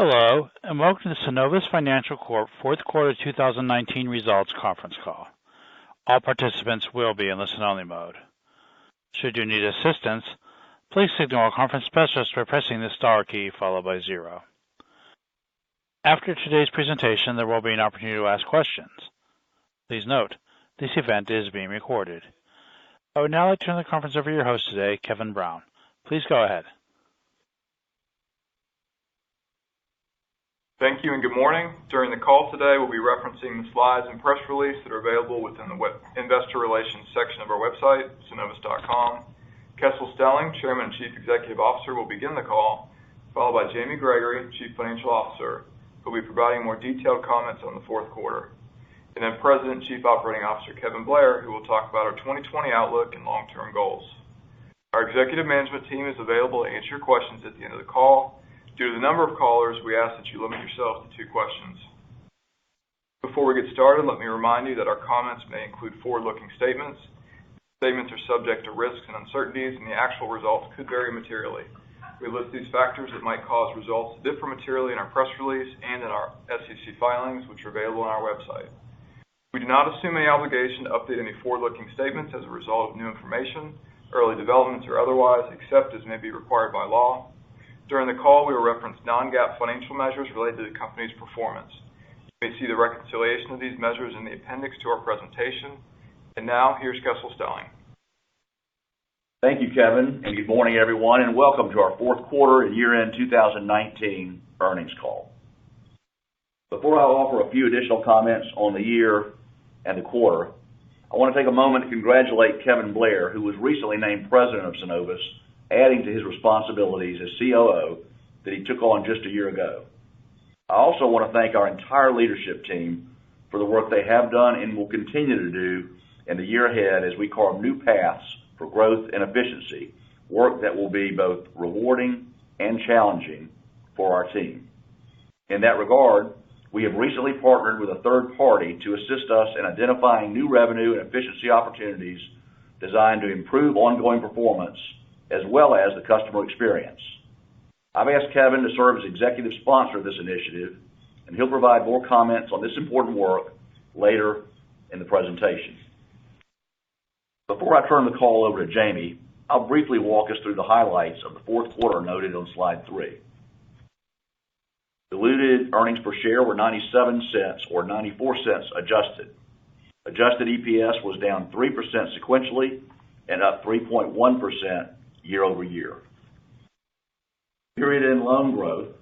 Hello, and welcome to the Synovus Financial Corp. Fourth Quarter 2019 Results Conference Call. All participants will be in listen-only mode. Should you need assistance, please signal a conference specialist by pressing the star key followed by 0. After today's presentation, there will be an opportunity to ask questions. Please note, this event is being recorded. I would now like to turn the conference over to your host today, Kevin Brown. Please go ahead. Thank you and good morning. During the call today, we'll be referencing the slides and press release that are available within the Investor Relations section of our website, Synovus.com. Kessel Stelling, Chairman and Chief Executive Officer, will begin the call, followed by Jamie Gregory, Chief Financial Officer, who will be providing more detailed comments on the fourth quarter. And then President and Chief Operating Officer Kevin Blair, who will talk about our 2020 outlook and long-term goals. Our executive management team is available to answer your questions at the end of the call. Due to the number of callers, we ask that you limit yourself to 2 questions. Before we get started, let me remind you that our comments may include forward-looking statements. Statements are subject to risks and uncertainties, and the actual results could vary materially. We list these factors that might cause results to differ materially in our press release and in our SEC filings, which are available on our website. We do not assume any obligation to update any forward-looking statements as a result of new information, early developments, or otherwise, except as may be required by law. During the call, we will reference non-GAAP financial measures related to the company's performance. You may see the reconciliation of these measures in the appendix to our presentation. And now, here's Kessel Stelling. Thank you, Kevin, and good morning, everyone, and welcome to our fourth quarter and year-end 2019 earnings call. Before I offer a few additional comments on the year and the quarter, I want to take a moment to congratulate Kevin Blair, who was recently named President of Synovus, adding to his responsibilities as COO that he took on just a year ago. I also want to thank our entire leadership team for the work they have done and will continue to do in the year ahead as we carve new paths for growth and efficiency, work that will be both rewarding and challenging for our team. In that regard, we have recently partnered with a third party to assist us in identifying new revenue and efficiency opportunities designed to improve ongoing performance as well as the customer experience. I've asked Kevin to serve as executive sponsor of this initiative, and he'll provide more comments on this important work later in the presentation. Before I turn the call over to Jamie, I'll briefly walk us through the highlights of the fourth quarter noted on slide 3. Diluted earnings per share were 97 cents or 94 cents adjusted. Adjusted EPS was down 3% sequentially and up 3.1% year over year. Period-end loan growth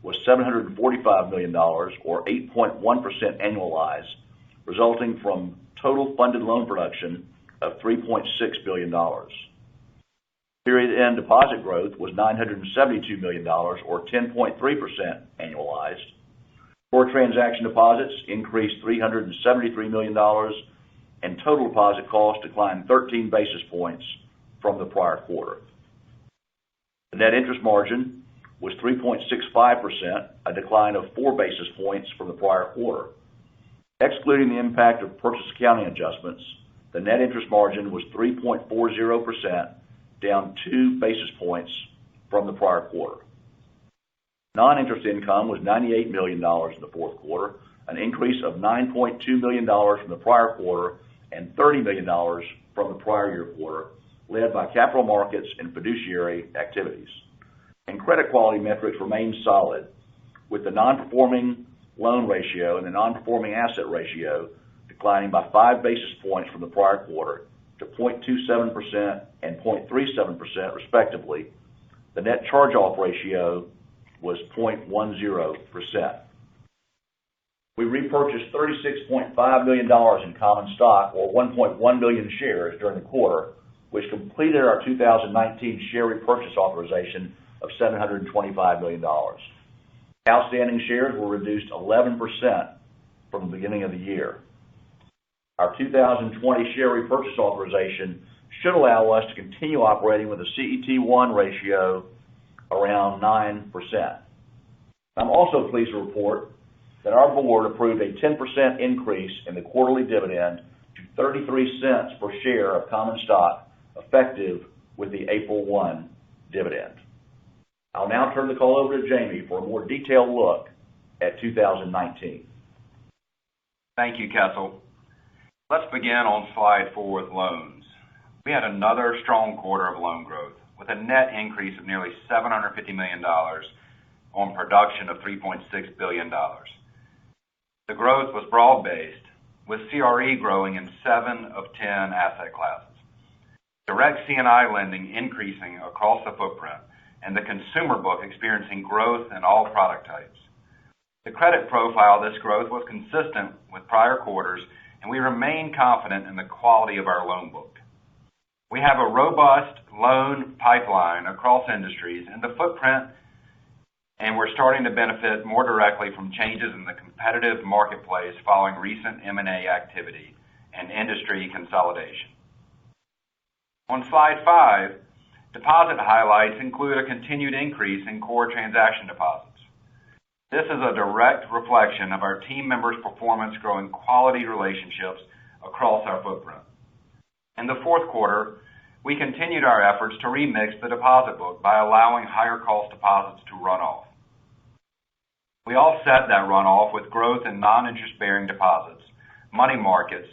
was $745 million, or 8.1% annualized, resulting from total funded loan production of $3.6 billion. Period-end deposit growth was $972 million, or 10.3% annualized. Core transaction deposits increased $373 million, and total deposit costs declined 13 basis points from the prior quarter. The net interest margin was 3.65%, a decline of 4 basis points from the prior quarter. Excluding the impact of purchase accounting adjustments, the net interest margin was 3.40%, down 2 basis points from the prior quarter. Non-interest income was $98 million in the fourth quarter, an increase of $9.2 million from the prior quarter and $30 million from the prior year quarter, led by capital markets and fiduciary activities. And credit quality metrics remained solid, with the non-performing loan ratio and the non-performing asset ratio declining by 5 basis points from the prior quarter to 0.27% and 0.37% respectively. The net charge-off ratio was 0.10%. We repurchased $36.5 million in common stock, or 1.1 million shares, during the quarter, which completed our 2019 share repurchase authorization of $725 million. Outstanding shares were reduced 11% from the beginning of the year. Our 2020 share repurchase authorization should allow us to continue operating with a CET1 ratio around 9%. I'm also pleased to report that our board approved a 10% increase in the quarterly dividend to 33 cents per share of common stock, effective with the April 1 dividend. I'll now turn the call over to Jamie for a more detailed look at 2019. Thank you, Kessel. Let's begin on slide 4 with loans. We had another strong quarter of loan growth with a net increase of nearly $750 million on production of $3.6 billion. The growth was broad-based, with CRE growing in 7 of 10 asset classes, direct C&I lending increasing across the footprint, and the consumer book experiencing growth in all product types. The credit profile of this growth was consistent with prior quarters, and we remain confident in the quality of our loan book. We have a robust loan pipeline across industries in the footprint, and we're starting to benefit more directly from changes in the competitive marketplace following recent M&A activity and industry consolidation. On slide 5, deposit highlights include a continued increase in core transaction deposits. This is a direct reflection of our team members' performance growing quality relationships across our footprint. In the fourth quarter, we continued our efforts to remix the deposit book by allowing higher cost deposits to run off. We offset that runoff with growth in non-interest-bearing deposits, money markets,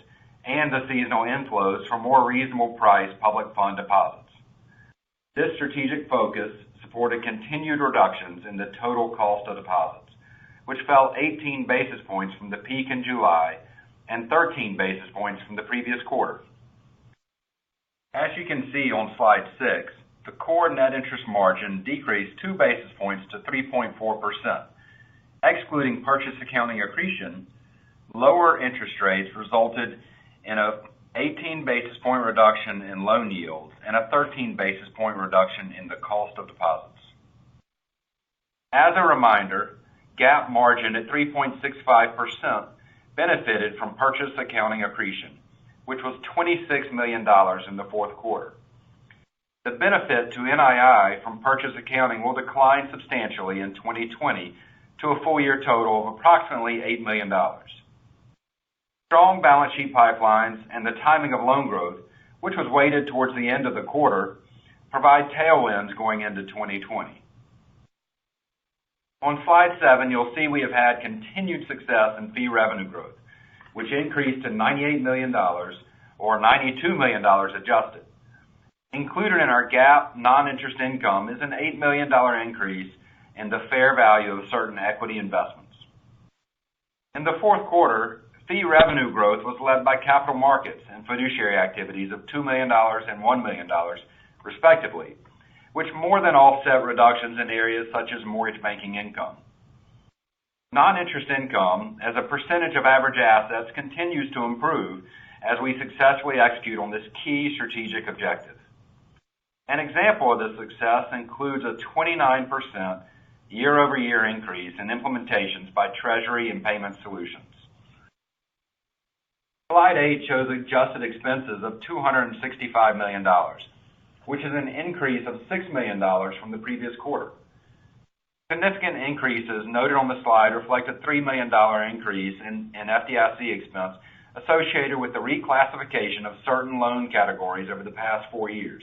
and the seasonal inflows from more reasonable priced public fund deposits. This strategic focus supported continued reductions in the total cost of deposits, which fell 18 basis points from the peak in July and 13 basis points from the previous quarter. As you can see on slide 6, the core net interest margin decreased 2 basis points to 3.4%. Excluding purchase accounting accretion, lower interest rates resulted in a 18 basis point reduction in loan yields and a 13 basis point reduction in the cost of deposits. As a reminder, GAAP margin at 3.65% benefited from purchase accounting accretion, which was $26 million in the fourth quarter. The benefit to NII from purchase accounting will decline substantially in 2020 to a full year total of approximately $8 million. Strong balance sheet pipelines and the timing of loan growth, which was weighted towards the end of the quarter, provide tailwinds going into 2020. On slide 7, you'll see we have had continued success in fee revenue growth, which increased to $98 million or $92 million adjusted. Included in our GAAP non-interest income is an $8 million increase in the fair value of certain equity investments. In the fourth quarter, fee revenue growth was led by capital markets and fiduciary activities of $2 million and $1 million, respectively, which more than offset reductions in areas such as mortgage banking income. Non-interest income, as a percentage of average assets, continues to improve as we successfully execute on this key strategic objective. An example of this success includes a 29% year-over-year increase in implementations by Treasury and Payment Solutions. Slide 8 shows adjusted expenses of $265 million, which is an increase of $6 million from the previous quarter. Significant increases noted on the slide reflect a $3 million increase in FDIC expense associated with the reclassification of certain loan categories over the past 4 years.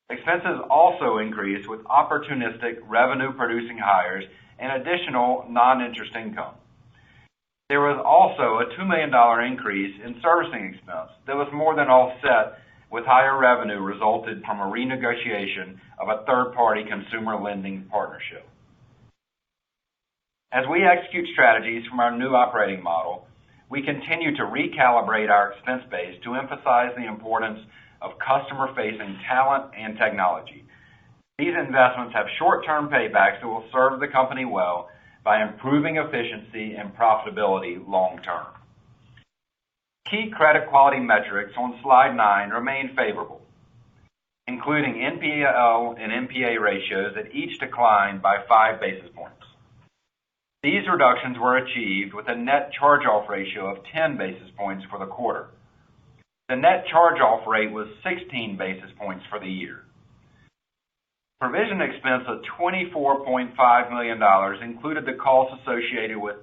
Expenses also increased with opportunistic revenue-producing hires and additional non-interest income. There was also a $2 million increase in servicing expense that was more than offset with higher revenue resulted from a renegotiation of a third-party consumer lending partnership. As we execute strategies from our new operating model, we continue to recalibrate our expense base to emphasize the importance of customer-facing talent and technology. These investments have short-term paybacks that will serve the company well by improving efficiency and profitability long-term. Key credit quality metrics on slide 9 remain favorable, including NPL and NPA ratios that each declined by 5 basis points. These reductions were achieved with a net charge-off ratio of 10 basis points for the quarter. The net charge-off rate was 16 basis points for the year. Provision expense of $24.5 million included the costs associated with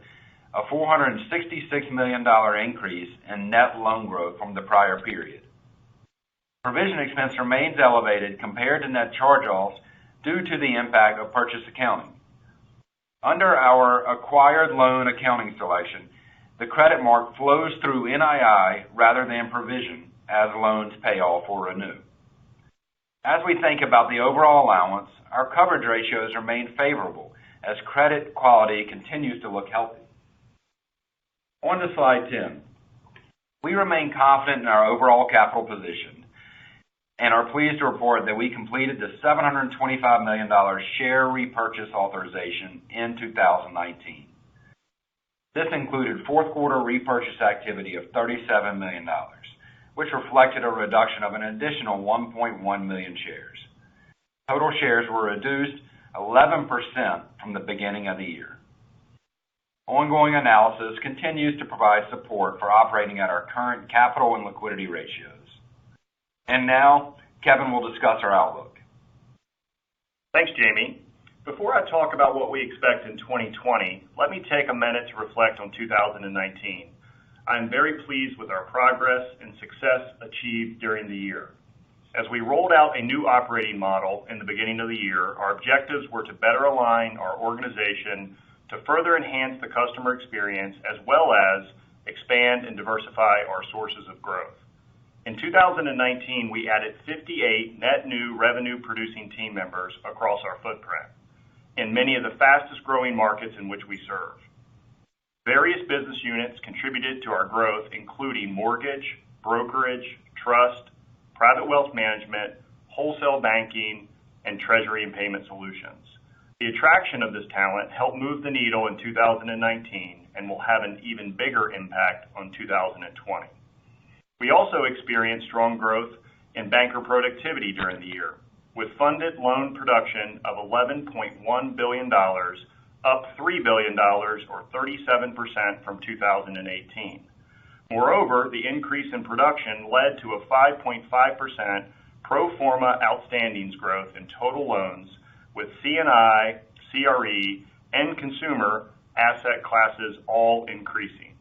a $466 million increase in net loan growth from the prior period. Provision expense remains elevated compared to net charge-offs due to the impact of purchase accounting. Under our acquired loan accounting selection, the credit mark flows through NII rather than provision as loans pay off or renew. As we think about the overall allowance, our coverage ratios remain favorable as credit quality continues to look healthy. On to slide 10. We remain confident in our overall capital position and are pleased to report that we completed the $725 million share repurchase authorization in 2019. This included fourth quarter repurchase activity of $37 million, which reflected a reduction of an additional 1.1 million shares. Total shares were reduced 11% from the beginning of the year. Ongoing analysis continues to provide support for operating at our current capital and liquidity ratios. And now, Kevin will discuss our outlook. Thanks, Jamie. Before I talk about what we expect in 2020, let me take a minute to reflect on 2019. I am very pleased with our progress and success achieved during the year. As we rolled out a new operating model in the beginning of the year, our objectives were to better align our organization to further enhance the customer experience as well as expand and diversify our sources of growth. In 2019, we added 58 net new revenue-producing team members across our footprint in many of the fastest-growing markets in which we serve. Various business units contributed to our growth, including mortgage, brokerage, trust, private wealth management, wholesale banking, and treasury and payment solutions. The attraction of this talent helped move the needle in 2019 and will have an even bigger impact on 2020. We also experienced strong growth in banker productivity during the year, with funded loan production of $11.1 billion, up $3 billion or 37% from 2018. Moreover, the increase in production led to a 5.5% pro forma outstandings growth in total loans, with C&I, CRE, and consumer asset classes all increasing.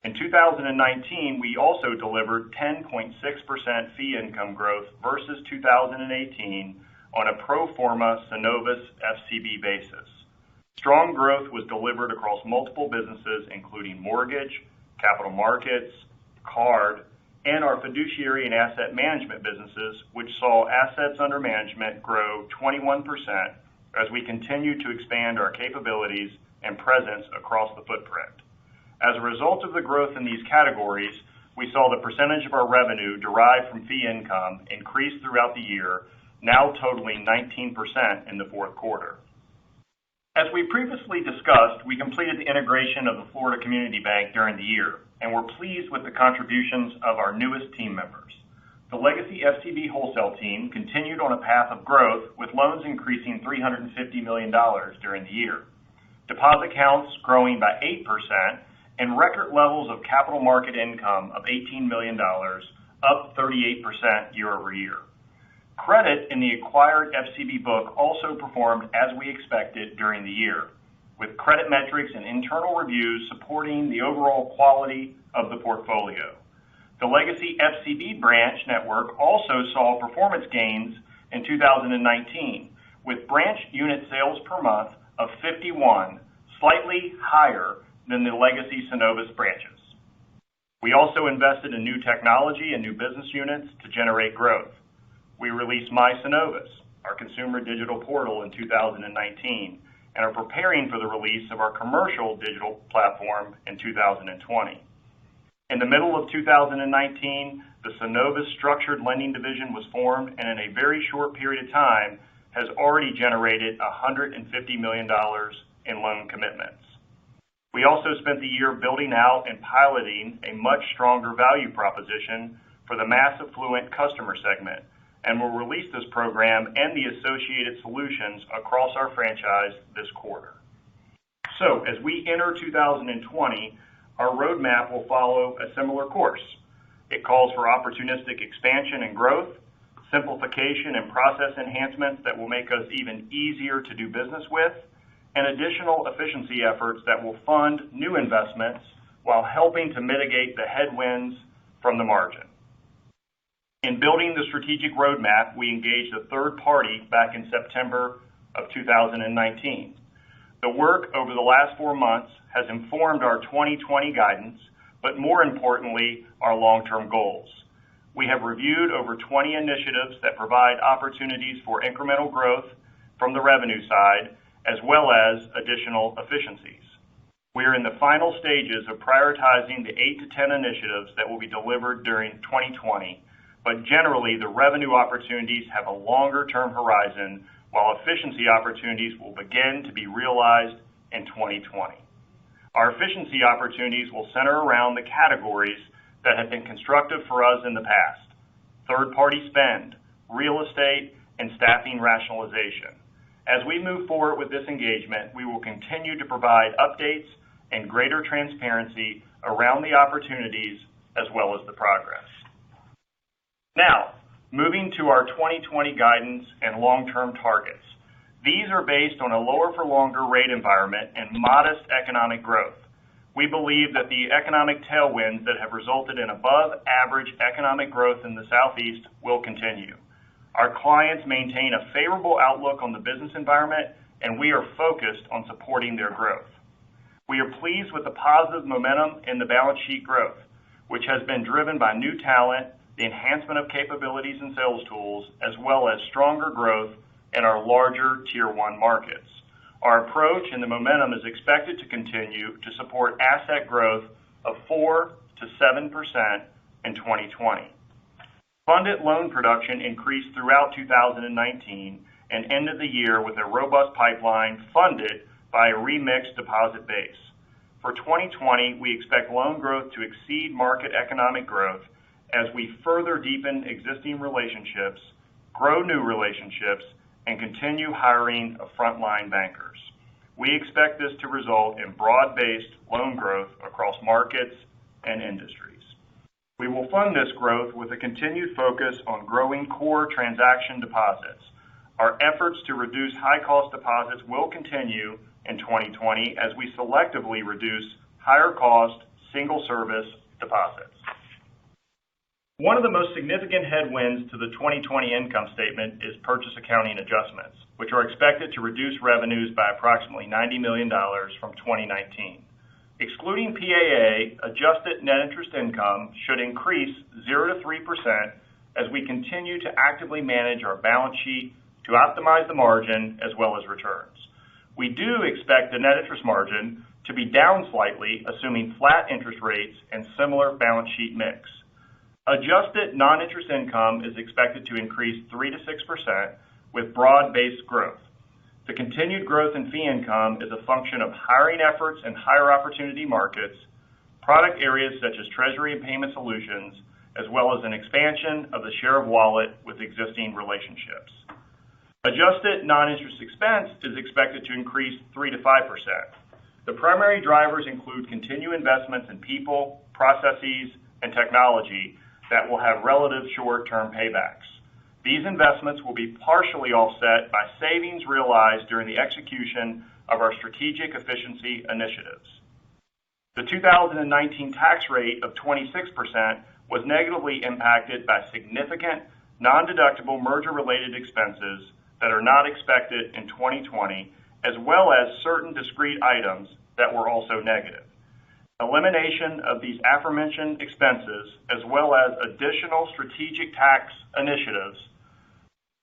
In 2019, we also delivered 10.6% fee income growth versus 2018 on a pro forma Synovus FCB basis. Strong growth was delivered across multiple businesses, including mortgage, capital markets, card, and our fiduciary and asset management businesses, which saw assets under management grow 21% as we continue to expand our capabilities and presence across the footprint. As a result of the growth in these categories, we saw the percentage of our revenue derived from fee income increase throughout the year, now totaling 19% in the fourth quarter. As we previously discussed, we completed the integration of the Florida Community Bank during the year, and we're pleased with the contributions of our newest team members. The legacy FCB wholesale team continued on a path of growth, with loans increasing $350 million during the year. Deposit accounts growing by 8%, and record levels of capital market income of $18 million, up 38% year over year. Credit in the acquired FCB book also performed as we expected during the year, with credit metrics and internal reviews supporting the overall quality of the portfolio. The legacy FCB branch network also saw performance gains in 2019, with branch unit sales per month of 51, slightly higher than the legacy Synovus branches. We also invested in new technology and new business units to generate growth. We released My Synovus, our consumer digital portal, in 2019, and are preparing for the release of our commercial digital platform in 2020. In the middle of 2019, the Synovus Structured Lending Division was formed, and in a very short period of time has already generated $150 million in loan commitments. We also spent the year building out and piloting a much stronger value proposition for the mass affluent customer segment, and will release this program and the associated solutions across our franchise this quarter. So, as we enter 2020, our roadmap will follow a similar course. It calls for opportunistic expansion and growth, simplification and process enhancements that will make us even easier to do business with, and additional efficiency efforts that will fund new investments while helping to mitigate the headwinds from the margin. In building the strategic roadmap, we engaged a third party back in September of 2019. The work over the last 4 months has informed our 2020 guidance, but more importantly, our long-term goals. We have reviewed over 20 initiatives that provide opportunities for incremental growth from the revenue side, as well as additional efficiencies. We are in the final stages of prioritizing the 8 to 10 initiatives that will be delivered during 2020, but generally the revenue opportunities have a longer-term horizon, while efficiency opportunities will begin to be realized in 2020. Our efficiency opportunities will center around the categories that have been constructive for us in the past: third-party spend, real estate, and staffing rationalization. As we move forward with this engagement, we will continue to provide updates and greater transparency around the opportunities as well as the progress. Now, moving to our 2020 guidance and long-term targets. These are based on a lower for longer rate environment and modest economic growth. We believe that the economic tailwinds that have resulted in above average economic growth in the Southeast will continue. Our clients maintain a favorable outlook on the business environment, and we are focused on supporting their growth. We are pleased with the positive momentum in the balance sheet growth, which has been driven by new talent, the enhancement of capabilities and sales tools, as well as stronger growth in our larger Tier 1 markets. Our approach and the momentum is expected to continue to support asset growth of 4 to 7% in 2020. Funded loan production increased throughout 2019 and ended the year with a robust pipeline funded by a remixed deposit base. For 2020, we expect loan growth to exceed market economic growth as we further deepen existing relationships, grow new relationships, and continue hiring of frontline bankers. We expect this to result in broad-based loan growth across markets and industries. We will fund this growth with a continued focus on growing core transaction deposits. Our efforts to reduce high-cost deposits will continue in 2020 as we selectively reduce higher-cost single-service deposits. One of the most significant headwinds to the 2020 income statement is purchase accounting adjustments, which are expected to reduce revenues by approximately $90 million from 2019. Excluding PAA, adjusted net interest income should increase 0 to 3% as we continue to actively manage our balance sheet to optimize the margin as well as returns. We do expect the net interest margin to be down slightly, assuming flat interest rates and similar balance sheet mix. Adjusted non-interest income is expected to increase 3 to 6% with broad-based growth. The continued growth in fee income is a function of hiring efforts in higher opportunity markets, product areas such as treasury and payment solutions, as well as an expansion of the share of wallet with existing relationships. Adjusted non-interest expense is expected to increase 3 to 5%. The primary drivers include continued investments in people, processes, and technology that will have relative short-term paybacks. These investments will be partially offset by savings realized during the execution of our strategic efficiency initiatives. The 2019 tax rate of 26% was negatively impacted by significant non-deductible merger-related expenses that are not expected in 2020, as well as certain discrete items that were also negative. Elimination of these aforementioned expenses, as well as additional strategic tax initiatives,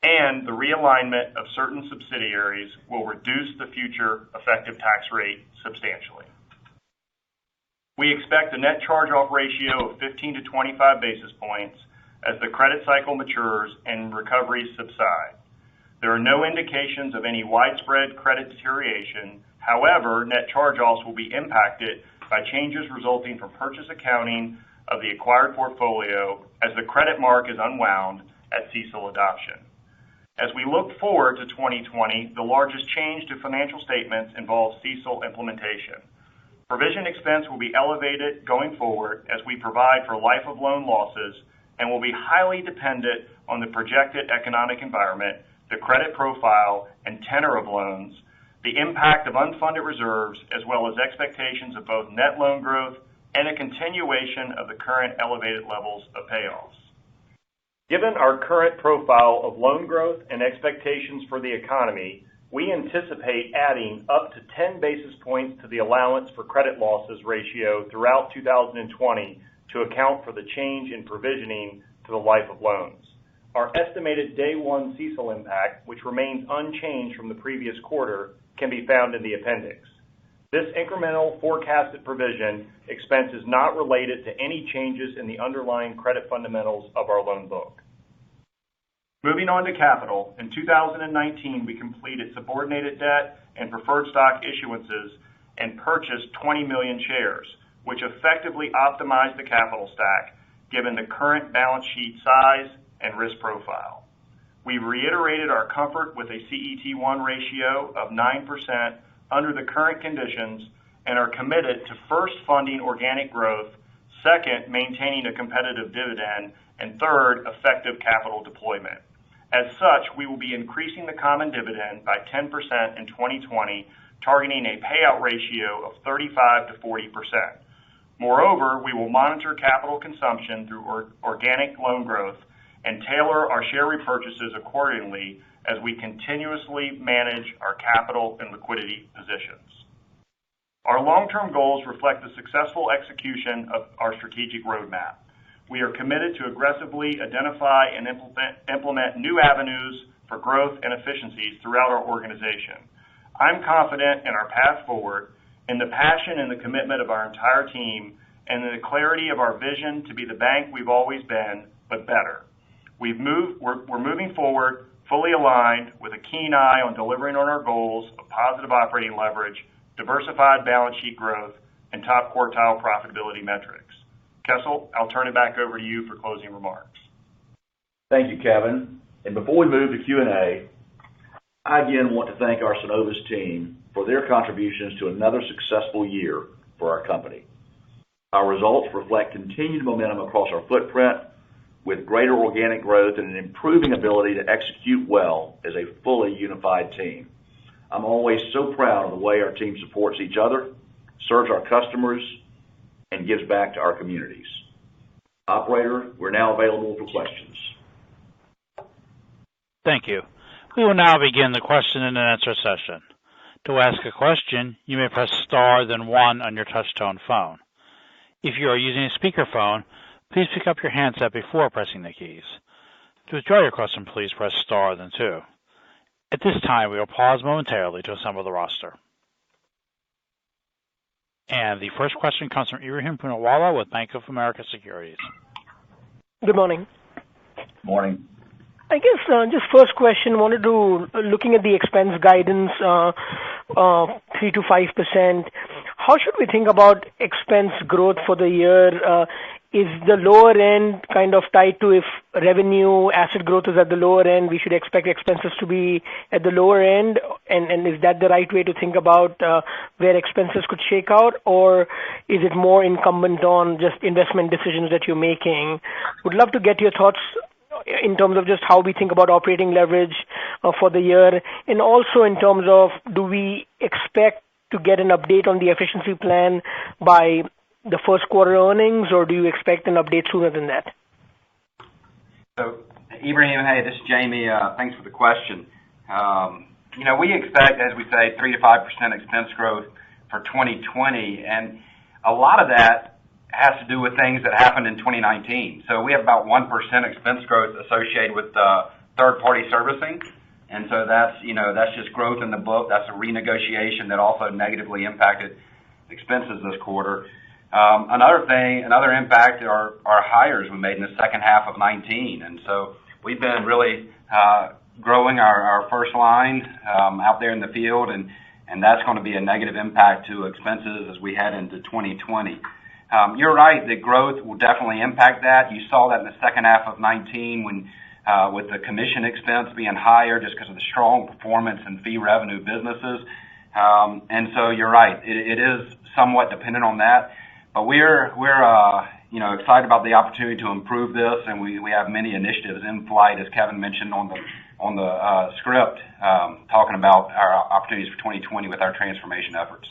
and the realignment of certain subsidiaries will reduce the future effective tax rate substantially. We expect a net charge-off ratio of 15 to 25 basis points as the credit cycle matures and recoveries subside. There are no indications of any widespread credit deterioration. However, net charge-offs will be impacted by changes resulting from purchase accounting of the acquired portfolio as the credit mark is unwound at CECL adoption. As we look forward to 2020, the largest change to financial statements involves CECL implementation. Provision expense will be elevated going forward as we provide for life of loan losses and will be highly dependent on the projected economic environment, the credit profile and tenor of loans, the impact of unfunded reserves, as well as expectations of both net loan growth and a continuation of the current elevated levels of payoffs. Given our current profile of loan growth and expectations for the economy, we anticipate adding up to 10 basis points to the allowance for credit losses ratio throughout 2020 to account for the change in provisioning to the life of loans. Our estimated day one CECL impact, which remains unchanged from the previous quarter, can be found in the appendix. This incremental forecasted provision expense is not related to any changes in the underlying credit fundamentals of our loan book. Moving on to capital, in 2019 we completed subordinated debt and preferred stock issuances and purchased 20 million shares, which effectively optimized the capital stack given the current balance sheet size and risk profile. We reiterated our comfort with a CET1 ratio of 9% under the current conditions and are committed to first funding organic growth, second, maintaining a competitive dividend, and third, effective capital deployment. As such, we will be increasing the common dividend by 10% in 2020, targeting a payout ratio of 35 to 40%. Moreover, we will monitor capital consumption through organic loan growth and tailor our share repurchases accordingly as we continuously manage our capital and liquidity positions. Our long-term goals reflect the successful execution of our strategic roadmap. We are committed to aggressively identify and implement new avenues for growth and efficiencies throughout our organization. I'm confident in our path forward, in the passion and the commitment of our entire team, and in the clarity of our vision to be the bank we've always been, but better. We're moving forward fully aligned with a keen eye on delivering on our goals of positive operating leverage, diversified balance sheet growth, and top quartile profitability metrics. Kessel, I'll turn it back over to you for closing remarks. Thank you, Kevin. And before we move to Q&A, I again want to thank our Synovus team for their contributions to another successful year for our company. Our results reflect continued momentum across our footprint with greater organic growth and an improving ability to execute well as a fully unified team. I'm always so proud of the way our team supports each other, serves our customers, and gives back to our communities. Operator, we're now available for questions. Thank you. We will now begin the question and answer session. To ask a question, you may press star then one on your touch-tone phone. If you are using a speakerphone, please pick up your handset before pressing the keys. To withdraw your question, please press star then two. At this time, we will pause momentarily to assemble the roster. And the first question comes from Ebrahim Poonawala with Bank of America Securities. Good morning. Morning. I guess just first question, looking at the expense guidance, 3 to 5%, how should we think about expense growth for the year? Is the lower end kind of tied to if revenue asset growth is at the lower end, we should expect expenses to be at the lower end? And is that the right way to think about where expenses could shake out? Or is it more incumbent on just investment decisions that you're making? Would love to get your thoughts in terms of just how we think about operating leverage for the year. And also in terms of, do we expect to get an update on the efficiency plan by the first quarter earnings, or do you expect an update sooner than that? So, Ibrahim, hey, this is Jamie. Thanks for the question. We expect, as we say, 3 to 5% expense growth for 2020, and a lot of that has to do with things that happened in 2019. So we have about 1% expense growth associated with third-party servicing, and so that's just growth in the book. That's a renegotiation that also negatively impacted expenses this quarter. Another impact are hires we made in the second half of 19, and so we've been really growing our first line out there in the field, and that's going to be a negative impact to expenses as we head into 2020. You're right, the growth will definitely impact that. You saw that in the second half of 19 when with the commission expense being higher just because of the strong performance in fee revenue businesses. And so you're right, it is somewhat dependent on that. But we're excited about the opportunity to improve this, and we have many initiatives in flight, as Kevin mentioned on the script, talking about our opportunities for 2020 with our transformation efforts.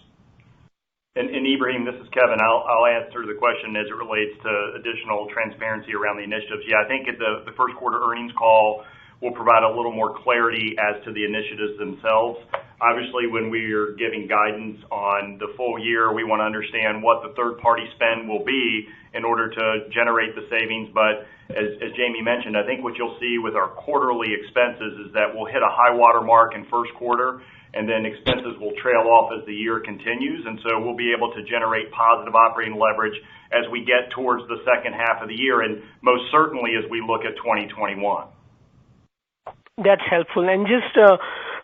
And Ibrahim, this is Kevin. I'll answer the question as it relates to additional transparency around the initiatives. Yeah, I think at the first quarter earnings call, we'll provide a little more clarity as to the initiatives themselves. Obviously, when we are giving guidance on the full year, we want to understand what the third-party spend will be in order to generate the savings. But as Jamie mentioned, I think what you'll see with our quarterly expenses is that we'll hit a high water mark in first quarter, and then expenses will trail off as the year continues. And so we'll be able to generate positive operating leverage as we get towards the second half of the year, and most certainly as we look at 2021. That's helpful. And just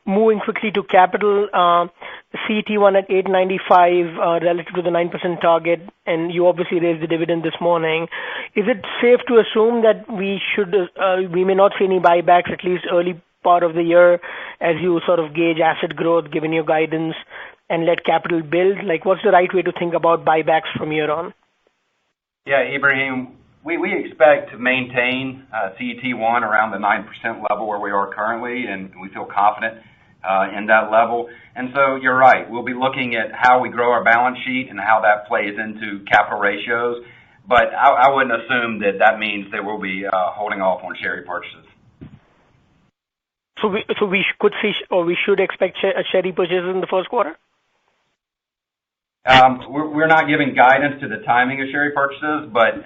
moving quickly to capital, CET1 at 895 relative to the 9% target, and you obviously raised the dividend this morning. Is it safe to assume that we may not see any buybacks at least early part of the year as you sort of gauge asset growth given your guidance and let capital build? Like, what's the right way to think about buybacks from here on? Yeah, Ibrahim, we expect to maintain CET1 around the 9% level where we are currently, and we feel confident in that level. And so you're right. We'll be looking at how we grow our balance sheet and how that plays into capital ratios. But I wouldn't assume that means that we'll be holding off on share repurchases. So we could see, or we should expect share repurchases in the first quarter? We're not giving guidance to the timing of share repurchases, but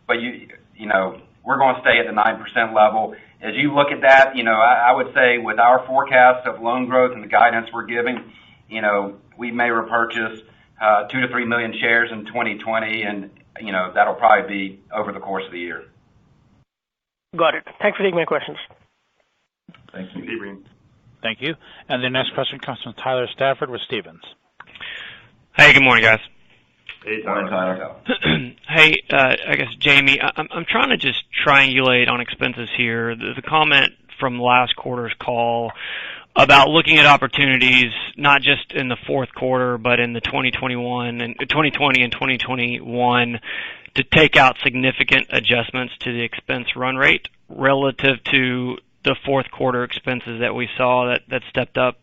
we're going to stay at the 9% level. As you look at that, I would say with our forecast of loan growth and the guidance we're giving, we may repurchase 2 to 3 million shares in 2020, and that'll probably be over the course of the year. Got it. Thanks for taking my questions. Thank you, Ibrahim. Thank you. And the next question comes from Tyler Stafford with Stephens. Hey, good morning, guys. Hey, Tyler. Hey, I guess, Jamie, I'm trying to just triangulate on expenses here. The comment from last quarter's call about looking at opportunities, not just in the fourth quarter, but in the 2020 and 2021 to take out significant adjustments to the expense run rate relative to the fourth quarter expenses that we saw that stepped up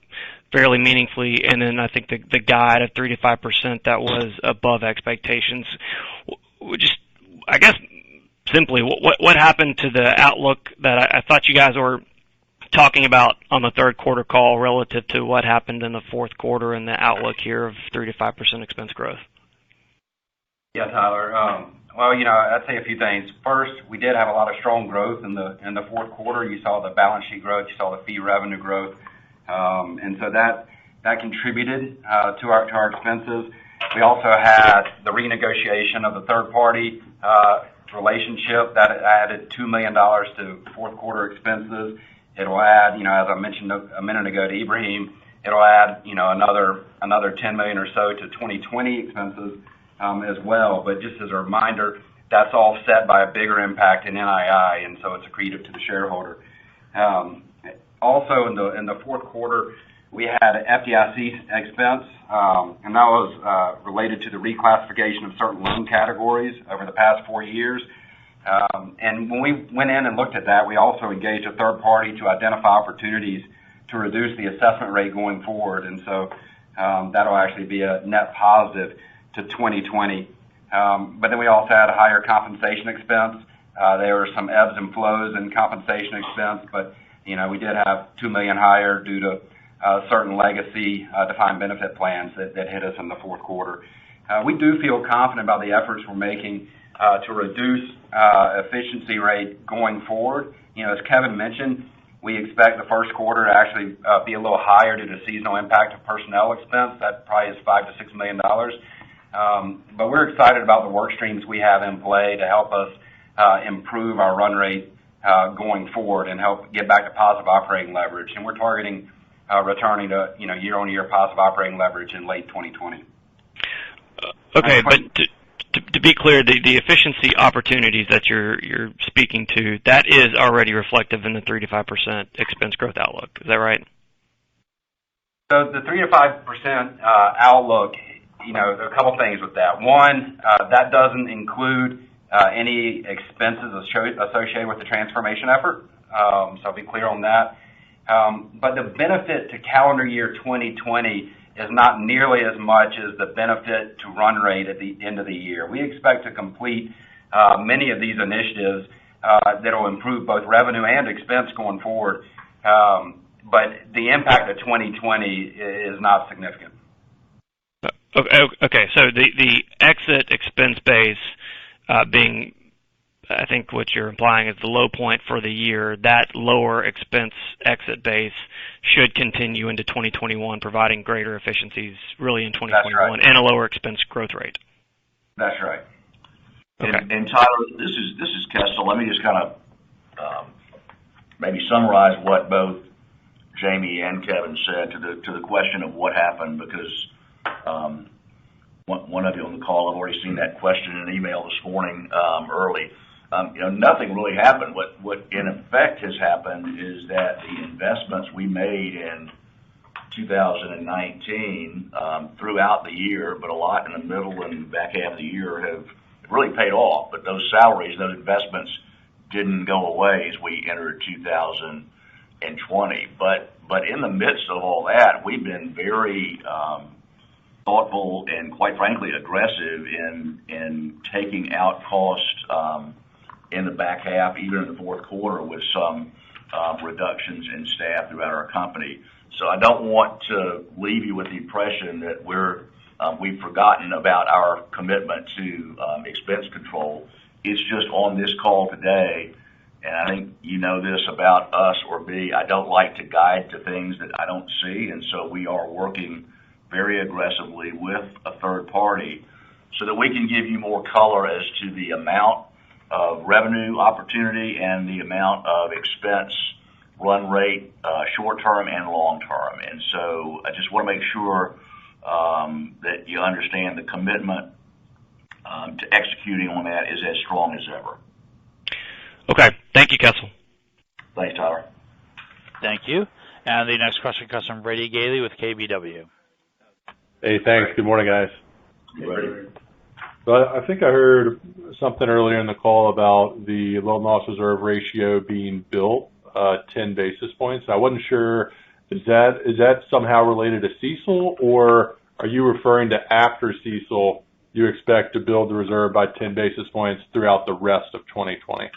fairly meaningfully, and then I think the guide of 3 to 5% that was above expectations. Just, I guess, simply, what happened to the outlook that I thought you guys were talking about on the third quarter call relative to what happened in the fourth quarter and the outlook here of 3 to 5% expense growth? Yeah, Tyler. Well, I'd say a few things. First, we did have a lot of strong growth in the fourth quarter. You saw the balance sheet growth, you saw the fee revenue growth. And so that contributed to our expenses. We also had the renegotiation of the third-party relationship that added $2 million to fourth quarter expenses. It'll add, as I mentioned a minute ago to Ibrahim, it'll add, another $10 million or so to 2020 expenses as well. But just as a reminder, that's all set by a bigger impact in NII, and so it's accretive to the shareholder. Also, in the fourth quarter, we had an FDIC expense, and that was related to the reclassification of certain loan categories over the past 4 years. And when we went in and looked at that, we also engaged a third party to identify opportunities to reduce the assessment rate going forward. And so that'll actually be a net positive to 2020. But then we also had a higher compensation expense. There were some ebbs and flows in compensation expense, but we did have $2 million higher due to certain legacy defined benefit plans that hit us in the fourth quarter. We do feel confident about the efforts we're making to reduce efficiency rate going forward. As Kevin mentioned, we expect the first quarter to actually be a little higher due to seasonal impact of personnel expense. That probably is $5 to $6 million. But we're excited about the work streams we have in play to help us improve our run rate going forward and help get back to positive operating leverage. And we're targeting returning to year-on-year positive operating leverage in late 2020. Okay, but to be clear, the efficiency opportunities that you're speaking to, that is already reflective in the 3 to 5% expense growth outlook. Is that right? So the 3 to 5% outlook, there are a couple things with that. One, that doesn't include any expenses associated with the transformation effort. So I'll be clear on that. But the benefit to calendar year 2020 is not nearly as much as the benefit to run rate at the end of the year. We expect to complete many of these initiatives that will improve both revenue and expense going forward, but the impact of 2020 is not significant. Okay, so the exit expense base being, I think what you're implying is the low point for the year, that lower expense exit base should continue into 2021, providing greater efficiencies really in 2021 and a lower expense growth rate. That's right. Okay. And Tyler, this is Kessel. Let me just kind of maybe summarize what both Jamie and Kevin said to the question of what happened, because one of you on the call, I've already seen that question in an email this morning early. Nothing really happened. What in effect has happened is that the investments we made in 2019 throughout the year, but a lot in the middle and back half of the year, have really paid off. But those salaries, those investments didn't go away as we entered 2020. But in the midst of all that, we've been very thoughtful and, quite frankly, aggressive in taking out costs in the back half, even in the fourth quarter, with some reductions in staff throughout our company. So I don't want to leave you with the impression that we've forgotten about our commitment to expense control. It's just on this call today, and I think you know this about us or me, I don't like to guide to things that I don't see, and so we are working very aggressively with a third party so that we can give you more color as to the amount of revenue opportunity and the amount of expense run rate, short-term and long-term. And so I just want to make sure that you understand the commitment to executing on that is as strong as ever. Okay. Thank you, Kessel. Thanks, Tyler. Thank you. And the next question comes from Brady Gailey with KBW. Hey, thanks. Good morning, guys. Hey, Brady. So I think I heard something earlier in the call about the loan loss reserve ratio being built 10 basis points. I wasn't sure, is that somehow related to CECL, or are you referring to after CECL you expect to build the reserve by 10 basis points throughout the rest of 2020?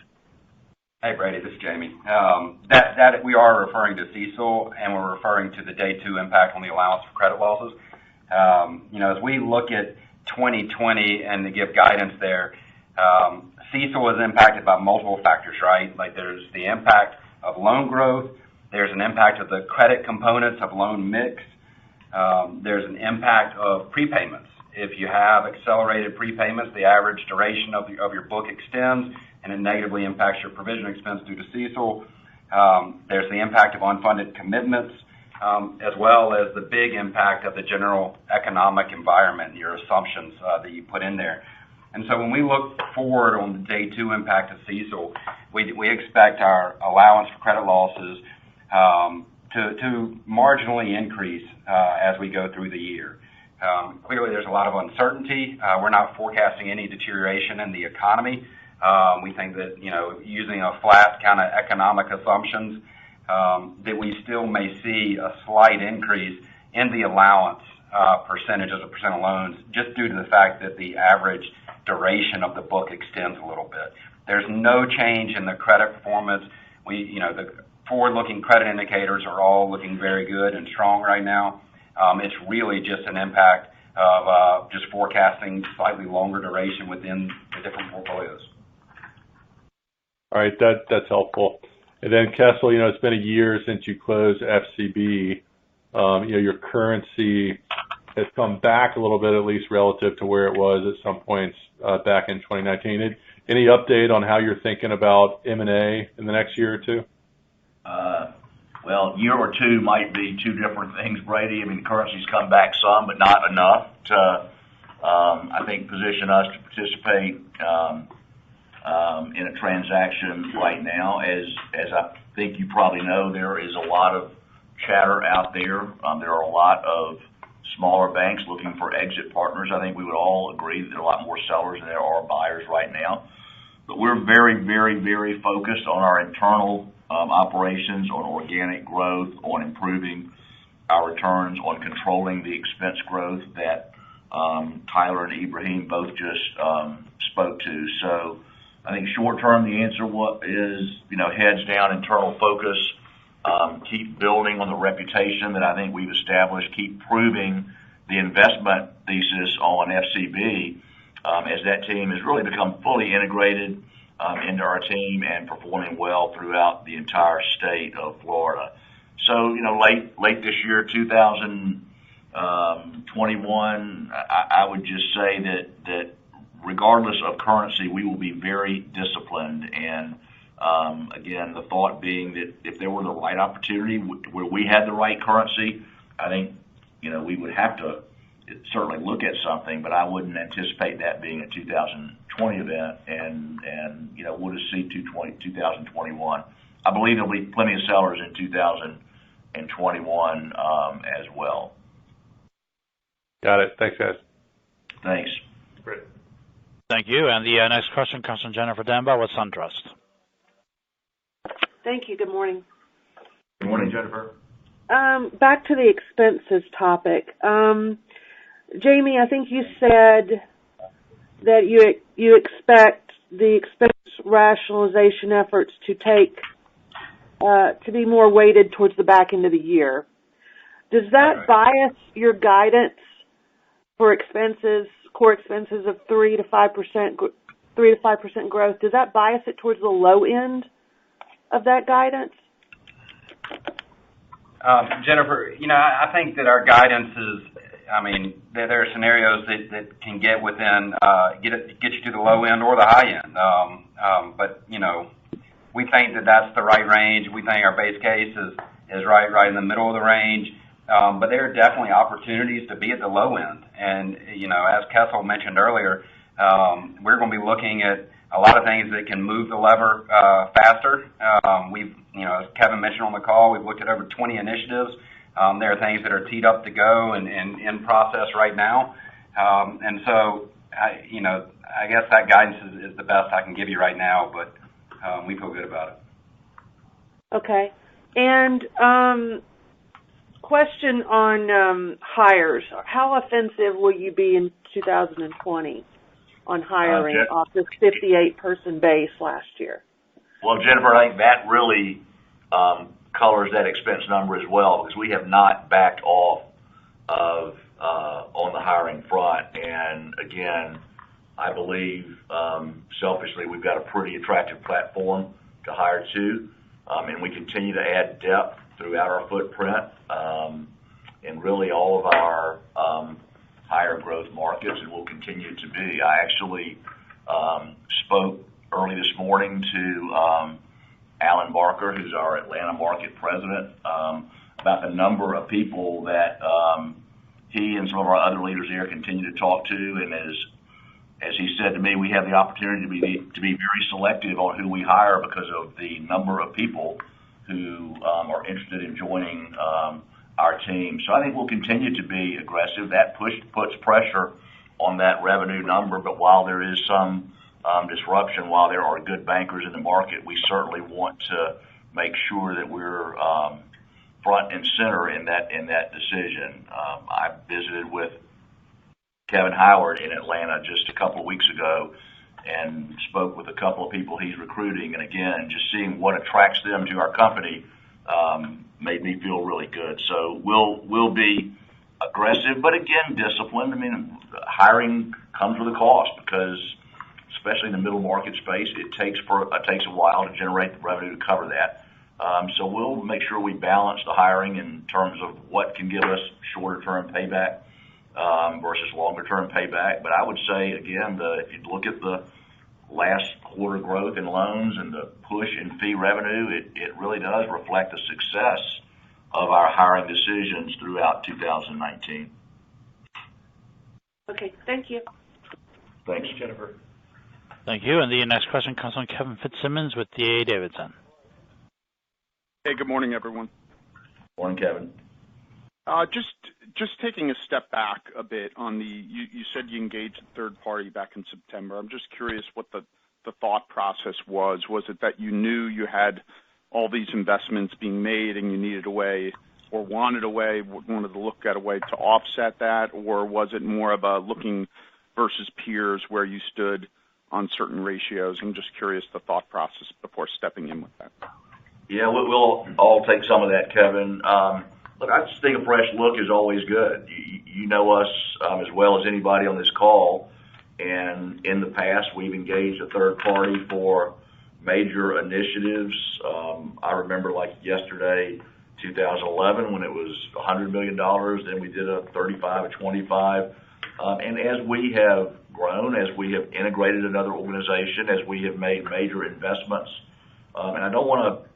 Hey, Brady, this is Jamie. That we are referring to CECL, and we're referring to the day two impact on the allowance for credit losses. As we look at 2020 and to give guidance there, CECL is impacted by multiple factors, right? Like there's the impact of loan growth, there's an impact of the credit components of loan mix, there's an impact of prepayments. If you have accelerated prepayments, the average duration of your book extends, and it negatively impacts your provision expense due to CECL. There's the impact of unfunded commitments, as well as the big impact of the general economic environment, your assumptions that you put in there. And so when we look forward on the day two impact of CECL, we expect our allowance for credit losses to marginally increase as we go through the year. Clearly, there's a lot of uncertainty. We're not forecasting any deterioration in the economy. We think that, using a flat kind of economic assumptions, that we still may see a slight increase in the allowance percentage as a percent of loans, just due to the fact that the average duration of the book extends a little bit. There's no change in the credit performance. The forward-looking credit indicators are all looking very good and strong right now. It's really just an impact of just forecasting slightly longer duration within the different portfolios. All right, that's helpful. And then, Kessel, it's been a year since you closed FCB. Your currency has come back a little bit, at least relative to where it was at some points back in 2019. Any update on how you're thinking about M&A in the next year or two? Well, year or two might be two different things, Brady. I mean, currency's come back some, but not enough to, I think, position us to participate in a transaction right now. As I think you probably know, there is a lot of chatter out there. There are a lot of smaller banks looking for exit partners. I think we would all agree that there are a lot more sellers than there are buyers right now. But we're very, very, very focused on our internal operations, on organic growth, on improving our returns on controlling the expense growth that Tyler and Ibrahim both just spoke to. So I think short term, the answer is, heads down, internal focus, keep building on the reputation that I think we've established, keep proving the investment thesis on FCB as that team has really become fully integrated into our team and performing well throughout the entire state of Florida. So, late this year, 2021, I would just say that regardless of currency, we will be very disciplined. And again, the thought being that if there were the right opportunity where we had the right currency, I think, we would have to certainly look at something, but I wouldn't anticipate that being a 2020 event, and we'll just see 2021. I believe there'll be plenty of sellers in 2021 as well. Got it. Thanks, guys. Thanks. Great. Thank you. And the next question comes from Jennifer Demba with SunTrust. Thank you. Good morning. Good morning, Jennifer. Back to the expenses topic. Jamie, I think you said that you expect the expense rationalization efforts to be more weighted towards the back end of the year. Does that bias your guidance for expenses, core expenses of 3 to 5% growth? Does that bias it towards the low end of that guidance? Jennifer, I think that our guidance is, there are scenarios that can get within, get you to the low end or the high end. But we think that that's the right range. We think our base case is right in the middle of the range. But there are definitely opportunities to be at the low end. And, as Kessel mentioned earlier, we're going to be looking at a lot of things that can move the lever faster. As Kevin mentioned on the call, we've looked at over 20 initiatives. There are things that are teed up to go and in process right now. And so, I guess that guidance is the best I can give you right now, but we feel good about it. Okay. And question on hires. How offensive will you be in 2020 on hiring off this 58-person base last year? Well, Jennifer, I think that really colors that expense number as well, because we have not backed off of on the hiring front. And again, I believe selfishly we've got a pretty attractive platform to hire to, and we continue to add depth throughout our footprint in really all of our higher growth markets, and will continue to be. I actually spoke early this morning to Alan Barker, who's our Atlanta market president, about the number of people that he and some of our other leaders here continue to talk to. And as he said to me, we have the opportunity to be very selective on who we hire because of the number of people who are interested in joining our team. So I think we'll continue to be aggressive. That puts pressure on that revenue number, but while there is some disruption, while there are good bankers in the market, we certainly want to make sure that we're front and center in that decision. I visited with Kevin Howard in Atlanta just a couple of weeks ago and spoke with a couple of people he's recruiting, and again, just seeing what attracts them to our company made me feel really good. So we'll be aggressive, but again, disciplined. Hiring comes with a cost because, especially in the middle market space, it takes a while to generate the revenue to cover that. So we'll make sure we balance the hiring in terms of what can give us shorter term payback versus longer term payback. But I would say, again, if you look at the last quarter growth in loans and the push in fee revenue, it really does reflect the success of our hiring decisions throughout 2019. Okay, thank you. Thanks, Jennifer. Thank you. And the next question comes from Kevin Fitzsimmons with D.A. Davidson. Hey, good morning, everyone. Morning, Kevin. Just taking a step back a bit on you said you engaged a third party back in September. I'm just curious what the thought process was. Was it that you knew you had all these investments being made and you needed a way or wanted to look at a way to offset that, or was it more of a looking versus peers where you stood on certain ratios? I'm just curious the thought process before stepping in with that. Yeah, we'll all take some of that, Kevin. Look, I just think a fresh look is always good. You know us as well as anybody on this call, and in the past we've engaged a third party for major initiatives. I remember like yesterday, 2011, when it was $100 million, then we did a 35, a 25. And as we have grown, as we have integrated another organization, as we have made major investments, and I don't want to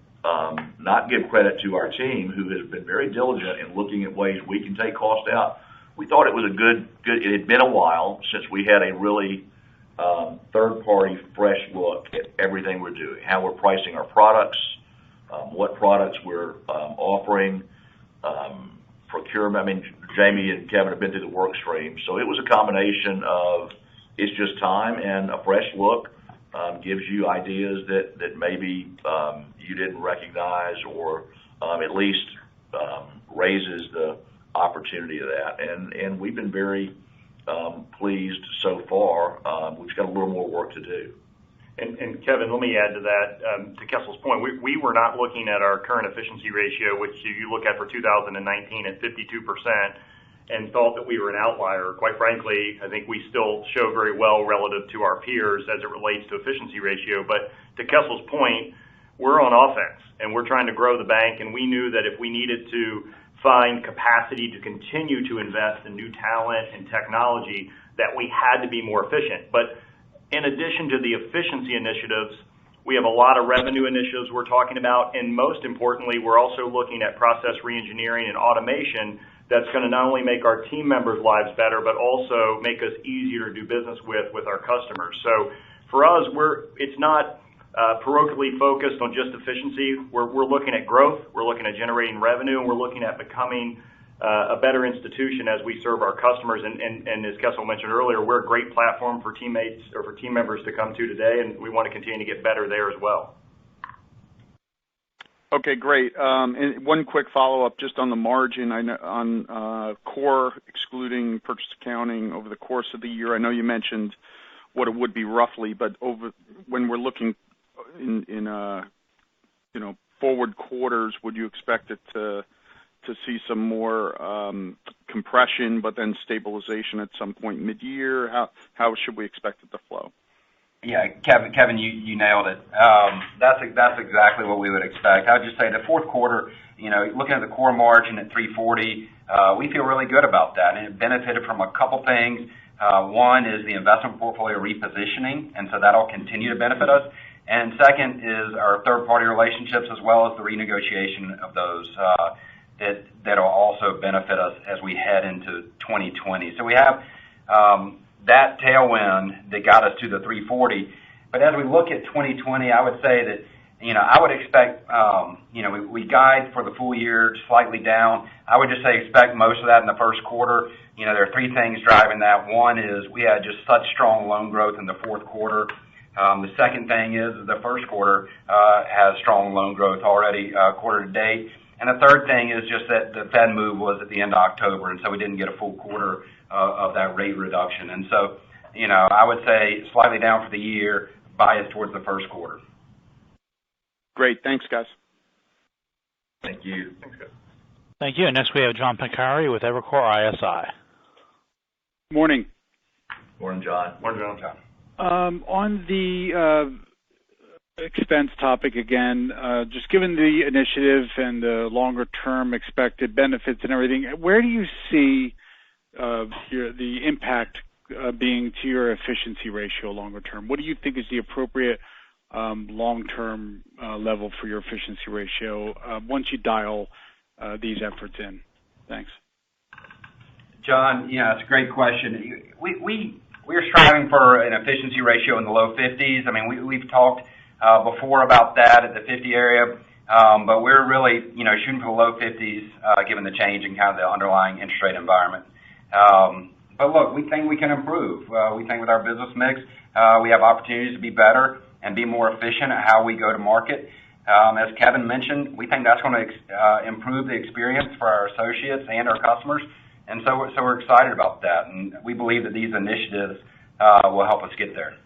not give credit to our team who has been very diligent in looking at ways we can take cost out. We thought it was a good, it had been a while since we had a really third-party fresh look at everything we're doing, how we're pricing our products, what products we're offering, procurement. I mean, Jamie and Kevin have been through the work stream, so it was a combination of it's just time, and a fresh look gives you ideas that maybe you didn't recognize, or at least raises the opportunity of that. And we've been very pleased so far. We've got a little more work to do. And Kevin, let me add to that. To Kessel's point, we were not looking at our current efficiency ratio, which if you look at for 2019 at 52%, and thought that we were an outlier. Quite frankly, I think we still show very well relative to our peers as it relates to efficiency ratio. But to Kessel's point, we're on offense, and we're trying to grow the bank, and we knew that if we needed to find capacity to continue to invest in new talent and technology, that we had to be more efficient. But in addition to the efficiency initiatives, we have a lot of revenue initiatives we're talking about, and most importantly, we're also looking at process reengineering and automation that's going to not only make our team members' lives better, but also make us easier to do business with our customers. So for us, it's not parochially focused on just efficiency. We're looking at growth, we're looking at generating revenue, and we're looking at becoming a better institution as we serve our customers. And as Kessel mentioned earlier, we're a great platform for teammates or for team members to come to today, and we want to continue to get better there as well. Okay, great. And one quick follow-up just on the margin. I know on core, excluding purchase accounting over the course of the year. I know you mentioned what it would be roughly, but when we're looking in forward quarters, would you expect it to see some more compression, but then stabilization at some point mid-year? How should we expect it to flow? Yeah, Kevin, you nailed it. That's exactly what we would expect. I would just say the fourth quarter, looking at the core margin at 340, we feel really good about that, and it benefited from a couple things. One is the investment portfolio repositioning, and so that'll continue to benefit us. And second is our third-party relationships, as well as the renegotiation of those that'll also benefit us as we head into 2020. So we have that tailwind that got us to the 340. But as we look at 2020, I would say that, I would expect, we guide for the full year slightly down. I would just say expect most of that in the first quarter. There are three things driving that. One is we had just such strong loan growth in the fourth quarter. The second thing is the first quarter has strong loan growth already quarter to date. And the third thing is just that the Fed move was at the end of October, and so we didn't get a full quarter of that rate reduction. And so, I would say slightly down for the year, biased towards the first quarter. Great. Thanks, guys. Thank you. Thanks, guys. Thank you. And next we have John Pancari with Evercore ISI. Morning. Morning, John. Morning, John. On the expense topic again, just given the initiative and the longer-term expected benefits and everything, where do you see the impact being to your efficiency ratio longer term? What do you think is the appropriate long-term level for your efficiency ratio once you dial these efforts in? Thanks. John, it's a great question. We're striving for an efficiency ratio in the low 50s. I mean, we've talked before about that at the 50 area, but we're really, shooting for the low 50s given the change in kind of the underlying interest rate environment. But look, we think we can improve. We think with our business mix, we have opportunities to be better and be more efficient at how we go to market. As Kevin mentioned, we think that's going to improve the experience for our associates and our customers, and so we're excited about that, and we believe that these initiatives will help us get there.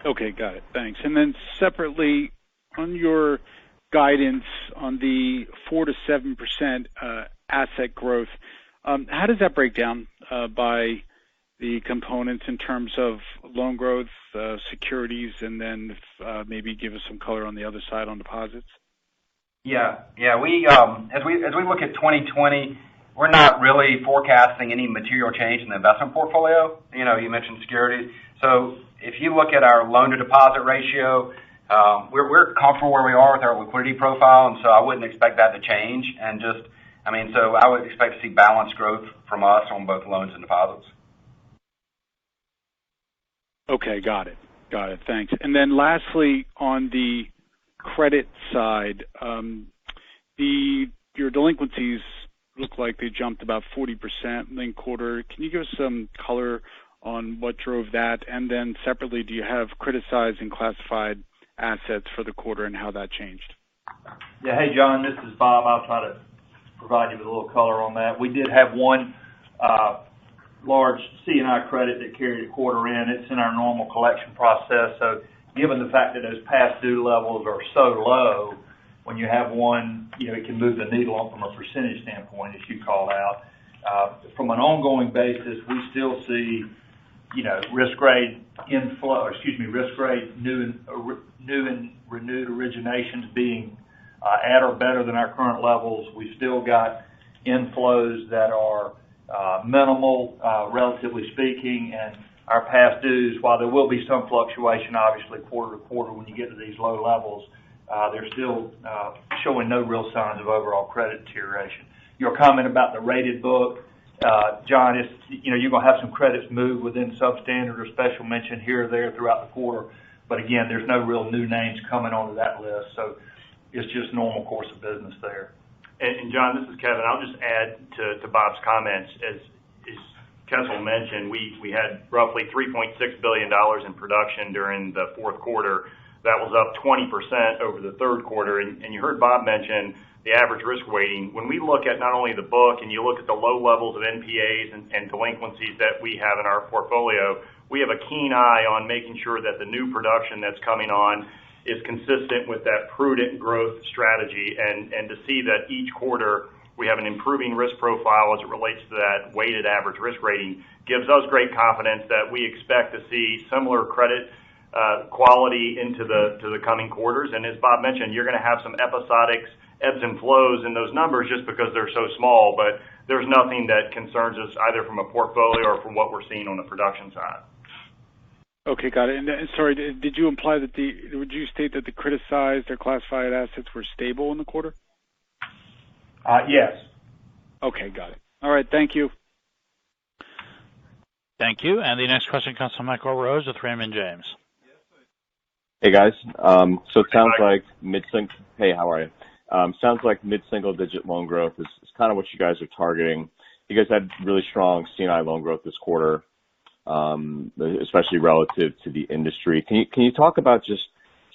Okay, got it. Thanks. And then separately, on your guidance on the 4 to 7% asset growth, how does that break down by the components in terms of loan growth, securities, and then maybe give us some color on the other side on deposits? Yeah. We as we look at 2020, we're not really forecasting any material change in the investment portfolio. You mentioned securities. So if you look at our loan to deposit ratio, we're comfortable where we are with our liquidity profile, and so I wouldn't expect that to change. So I would expect to see balanced growth from us on both loans and deposits. Okay, got it. Thanks. And then lastly, on the credit side, your delinquencies look like they jumped about 40% linked quarter. Can you give us some color on what drove that? And then separately, do you have criticized and classified assets for the quarter and how that changed? Yeah, hey John, this is Bob. I'll try to provide you with a little color on that. We did have one large C&I credit that carried a quarter in. It's in our normal collection process. So given the fact that those past due levels are so low, when you have one, it can move the needle on from a percentage standpoint, as you called out. From an ongoing basis, we still see, risk grade new and renewed originations being at or better than our current levels. We've still got inflows that are minimal, relatively speaking, and our past dues, while there will be some fluctuation, obviously, quarter to quarter when you get to these low levels, they're still showing no real signs of overall credit deterioration. Your comment about the rated book, John, you're going to have some credits move within substandard or special mention here or there throughout the quarter, but again, there's no real new names coming onto that list, so it's just normal course of business there. And John, this is Kevin. I'll just add to Bob's comments. As Kessel mentioned, we had roughly $3.6 billion in production during the fourth quarter. That was up 20% over the third quarter. And you heard Bob mention the average risk weighting. When we look at not only the book and you look at the low levels of NPAs and delinquencies that we have in our portfolio, we have a keen eye on making sure that the new production that's coming on is consistent with that prudent growth strategy, and to see that each quarter we have an improving risk profile as it relates to that weighted average risk rating gives us great confidence that we expect to see similar credit quality into the coming quarters. And as Bob mentioned, you're going to have some episodic ebbs and flows in those numbers just because they're so small, but there's nothing that concerns us either from a portfolio or from what we're seeing on the production side. Okay, got it. And sorry, did you imply that would you state that the criticized or classified assets were stable in the quarter? Yes. Okay, got it. All right, thank you. Thank you. And the next question comes from Michael Rose with Raymond James. Hey guys. So it sounds like Hey, how are you? Sounds like mid-single-digit loan growth is kind of what you guys are targeting. You guys had really strong C&I loan growth this quarter, especially relative to the industry. Can you talk about just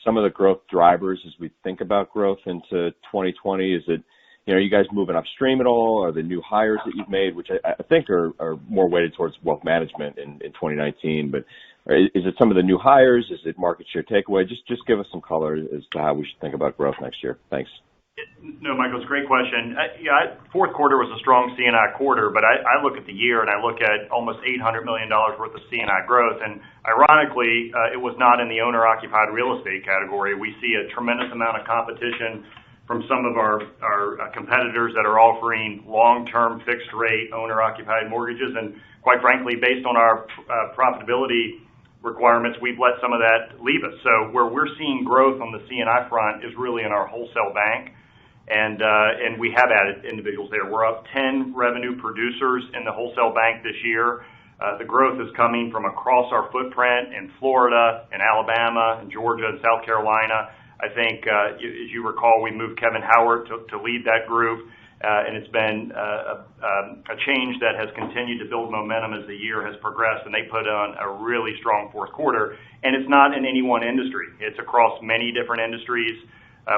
some of the growth drivers as we think about growth into 2020? Is it, are you guys moving upstream at all? Are the new hires that you've made, which I think are more weighted towards wealth management in 2019, but is it some of the new hires? Is it market share takeaway? Just give us some color as to how we should think about growth next year. Thanks. No, Michael, it's a great question. Fourth quarter was a strong C&I quarter, but I look at the year and I look at almost $800 million worth of C&I growth, and ironically, it was not in the owner-occupied real estate category. We see a tremendous amount of competition from some of our competitors that are offering long-term fixed-rate owner-occupied mortgages, and quite frankly, based on our profitability requirements, we've let some of that leave us. So where we're seeing growth on the C&I front is really in our wholesale bank, and we have added individuals there. We're up 10 revenue producers in the wholesale bank this year. The growth is coming from across our footprint in Florida, in Alabama, in Georgia, and South Carolina. I think, as you recall, we moved Kevin Howard to lead that group, and it's been a change that has continued to build momentum as the year has progressed, and they put on a really strong fourth quarter. And it's not in any one industry. It's across many different industries.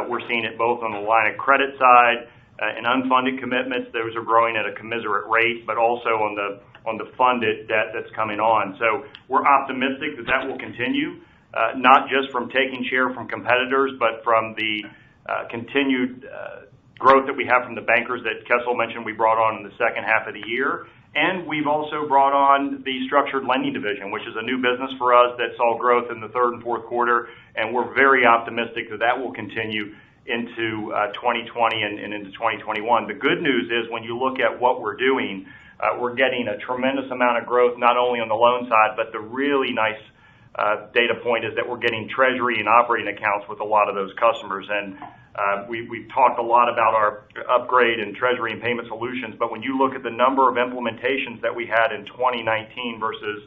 We're seeing it both on the line of credit side and unfunded commitments. Those are growing at a commensurate rate, but also on the funded debt that's coming on. So we're optimistic that that will continue, not just from taking share from competitors, but from the continued growth that we have from the bankers that Kessel mentioned we brought on in the second half of the year. And we've also brought on the structured lending division, which is a new business for us that saw growth in the third and fourth quarter, and we're very optimistic that that will continue into 2020 and into 2021. The good news is when you look at what we're doing, we're getting a tremendous amount of growth, not only on the loan side, but the really nice data point is that we're getting treasury and operating accounts with a lot of those customers. And we've talked a lot about our upgrade in treasury and payment solutions, but when you look at the number of implementations that we had in 2019 versus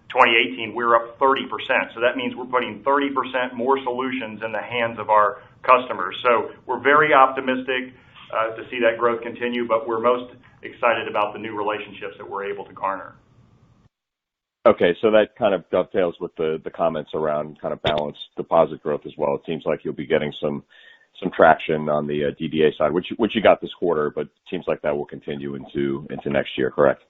2018, we're up 30%. So that means we're putting 30% more solutions in the hands of our customers. So we're very optimistic to see that growth continue, but we're most excited about the new relationships that we're able to garner. Okay, so that kind of dovetails with the comments around kind of balanced deposit growth as well. It seems like you'll be getting some traction on the DDA side, which you got this quarter, but it seems like that will continue into next year, correct?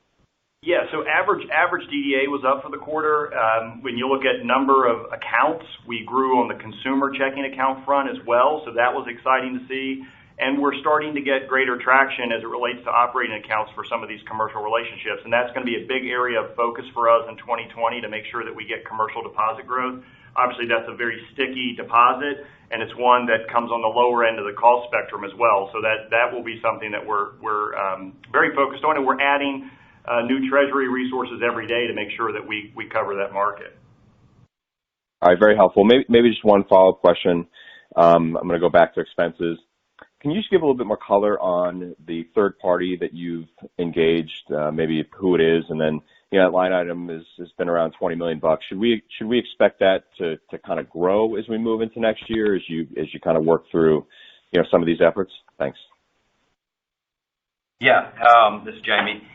Yeah, so average DDA was up for the quarter. When you look at number of accounts, we grew on the consumer checking account front as well, so that was exciting to see. And we're starting to get greater traction as it relates to operating accounts for some of these commercial relationships. And that's going to be a big area of focus for us in 2020 to make sure that we get commercial deposit growth. Obviously, that's a very sticky deposit, and it's one that comes on the lower end of the cost spectrum as well. So that will be something that we're very focused on, and we're adding new treasury resources every day to make sure that we cover that market. All right, very helpful. Maybe just one follow-up question. I'm going to go back to expenses. Can you just give a little bit more color on the third party that you've engaged, maybe who it is, and then that line item has been around $20 million. Should we expect that to kind of grow as we move into next year as you kind of work through some of these efforts? Thanks. Yeah, this is Jamie.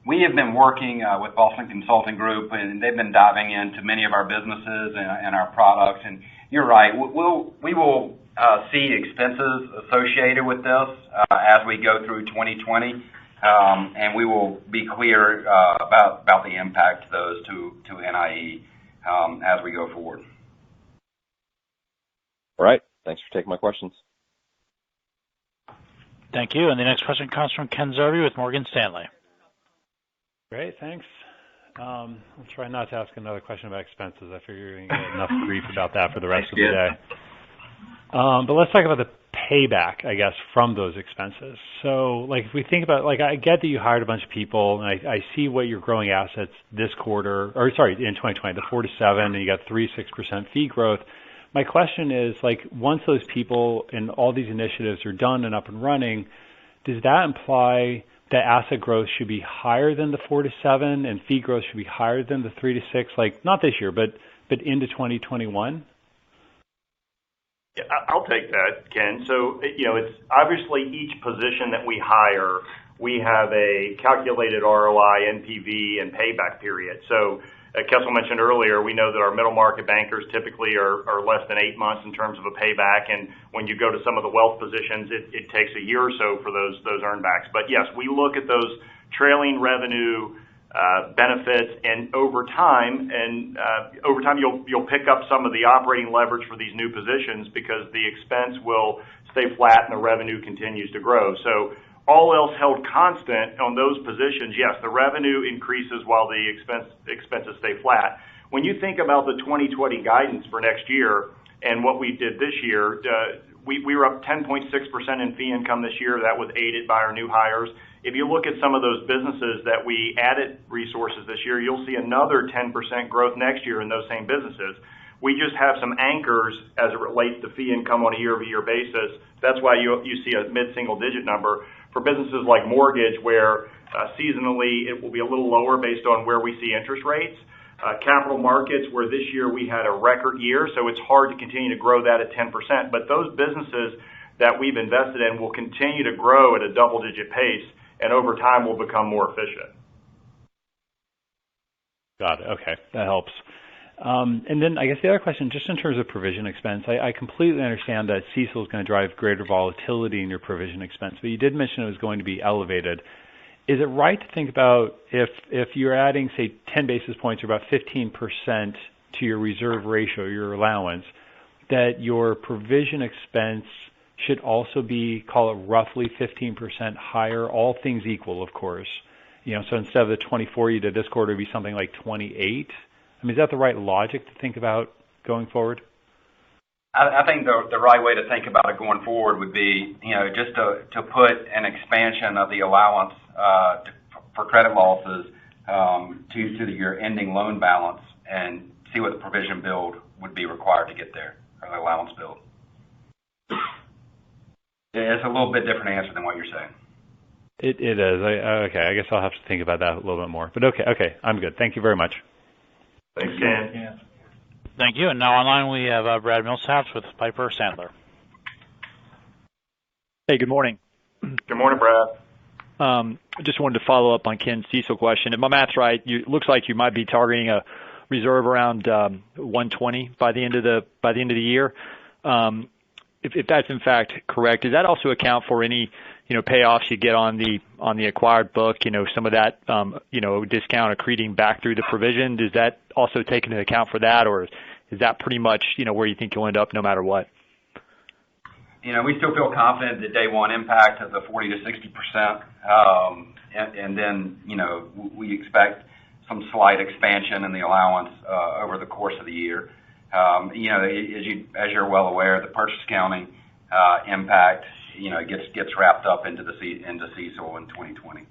We have been working with Boston Consulting Group, and they've been diving into many of our businesses and our products. And you're right, we will see expenses associated with this as we go through 2020, and we will be clear about the impact of those to NIE as we go forward. All right. Thanks for taking my questions. Thank you. And the next question comes from Ken Zerbe with Morgan Stanley. Great, thanks. I'll try not to ask another question about expenses. I figure you're going to get enough grief about that for the rest of the day. But let's talk about the payback, I guess, from those expenses. So, if we think about, I get that you hired a bunch of people, and I see what you're growing assets this quarter, in 2020, the 4-7, and you got 3-6% fee growth. My question is, once those people and all these initiatives are done and up and running, does that imply that asset growth should be higher than the 4-7 and fee growth should be higher than the 3-6, not this year, but into 2021? Yeah, I'll take that, Ken. So, it's obviously each position that we hire, we have a calculated ROI, NPV, and payback period. So, Kessel mentioned earlier, we know that our middle market bankers typically are less than 8 months in terms of a payback, and when you go to some of the wealth positions, it takes a year or so for those earnbacks. But yes, we look at those trailing revenue benefits, and over time, you'll pick up some of the operating leverage for these new positions because the expense will stay flat and the revenue continues to grow. So all else held constant on those positions, yes, the revenue increases while the expenses stay flat. When you think about the 2020 guidance for next year and what we did this year, we were up 10.6% in fee income this year. That was aided by our new hires. If you look at some of those businesses that we added resources this year, you'll see another 10% growth next year in those same businesses. We just have some anchors as it relates to fee income on a year-over-year basis. That's why you see a mid-single-digit number. For businesses like mortgage, where seasonally it will be a little lower based on where we see interest rates. Capital markets, where this year we had a record year, so it's hard to continue to grow that at 10%. But those businesses, that we've invested in will continue to grow at a double-digit pace, and over time will become more efficient. Got it. Okay, that helps. And then I guess the other question, just in terms of provision expense, I completely understand that CECL is going to drive greater volatility in your provision expense, but you did mention it was going to be elevated. Is it right to think about if you're adding, say, 10 basis points or about 15% to your reserve ratio, your allowance, that your provision expense should also be, call it roughly 15% higher, all things equal, of course. So instead of the 24 you did this quarter, it would be something like 28. I mean, is that the right logic to think about going forward? I think the right way to think about it going forward would be, just to put an expansion of the allowance for credit losses to your ending loan balance and see what the provision build would be required to get there, or the allowance build. It's a little bit different answer than what you're saying. It is. Okay, I guess I'll have to think about that a little bit more. But okay, I'm good. Thank you very much. Thanks, Ken. Thank you. And now online we have Brad Millsaps with Piper Sandler. Hey, good morning. Good morning, Brad. Just wanted to follow up on Ken's CECL question. If my math's right, it looks like you might be targeting a reserve around 120 by the end of the year. If that's in fact correct, does that also account for any payoffs you get on the acquired book? Some of that discount accreting back through the provision. Does that also take into account for that, or is that pretty much where you think you'll end up no matter what? We still feel confident that day one impact of the 40 to 60%, and then we expect some slight expansion in the allowance over the course of the year. As you're well aware, the purchase accounting impact gets wrapped up into CECL in 2020.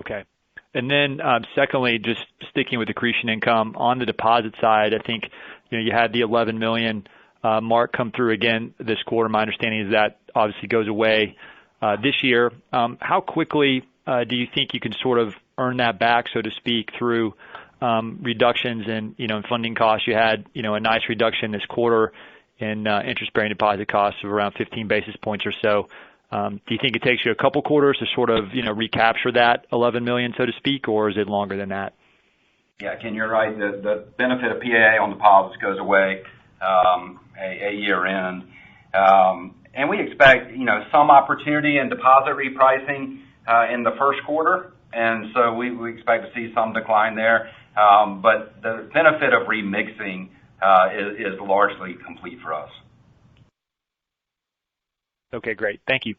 Okay. And then secondly, just sticking with accretion income on the deposit side, I think you had the 11 million mark come through again this quarter. My understanding is that obviously goes away this year. How quickly do you think you can sort of earn that back, so to speak, through reductions in funding costs? You had a nice reduction this quarter in interest-bearing deposit costs of around 15 basis points or so. Do you think it takes you a couple quarters to sort of recapture that 11 million, so to speak, or is it longer than that? Yeah, Ken, you're right. The benefit of PAA on deposits goes away a year in. And we expect some opportunity in deposit repricing in the first quarter, and so we expect to see some decline there. But the benefit of remixing is largely complete for us. Okay, great. Thank you.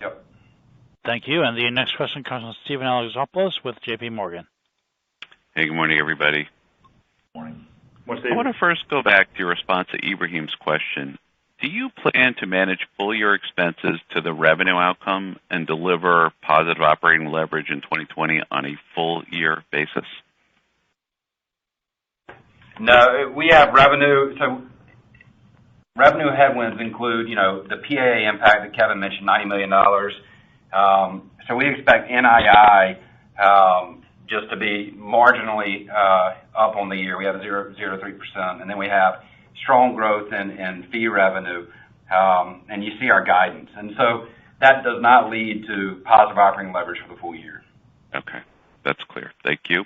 Yep. Thank you. And the next question comes from Steven Alexopoulos with J.P. Morgan. Hey, good morning, everybody. Morning. I want to first go back to your response to Ibrahim's question. Do you plan to manage full year expenses to the revenue outcome and deliver positive operating leverage in 2020 on a full year basis? No, we have revenue. So revenue headwinds include, the PAA impact that Kevin mentioned, $90 million. So we expect NII just to be marginally up on the year. We have 0 to 3%, and then we have strong growth in fee revenue, and you see our guidance. And so that does not lead to positive operating leverage for the full year. Okay, that's clear. Thank you.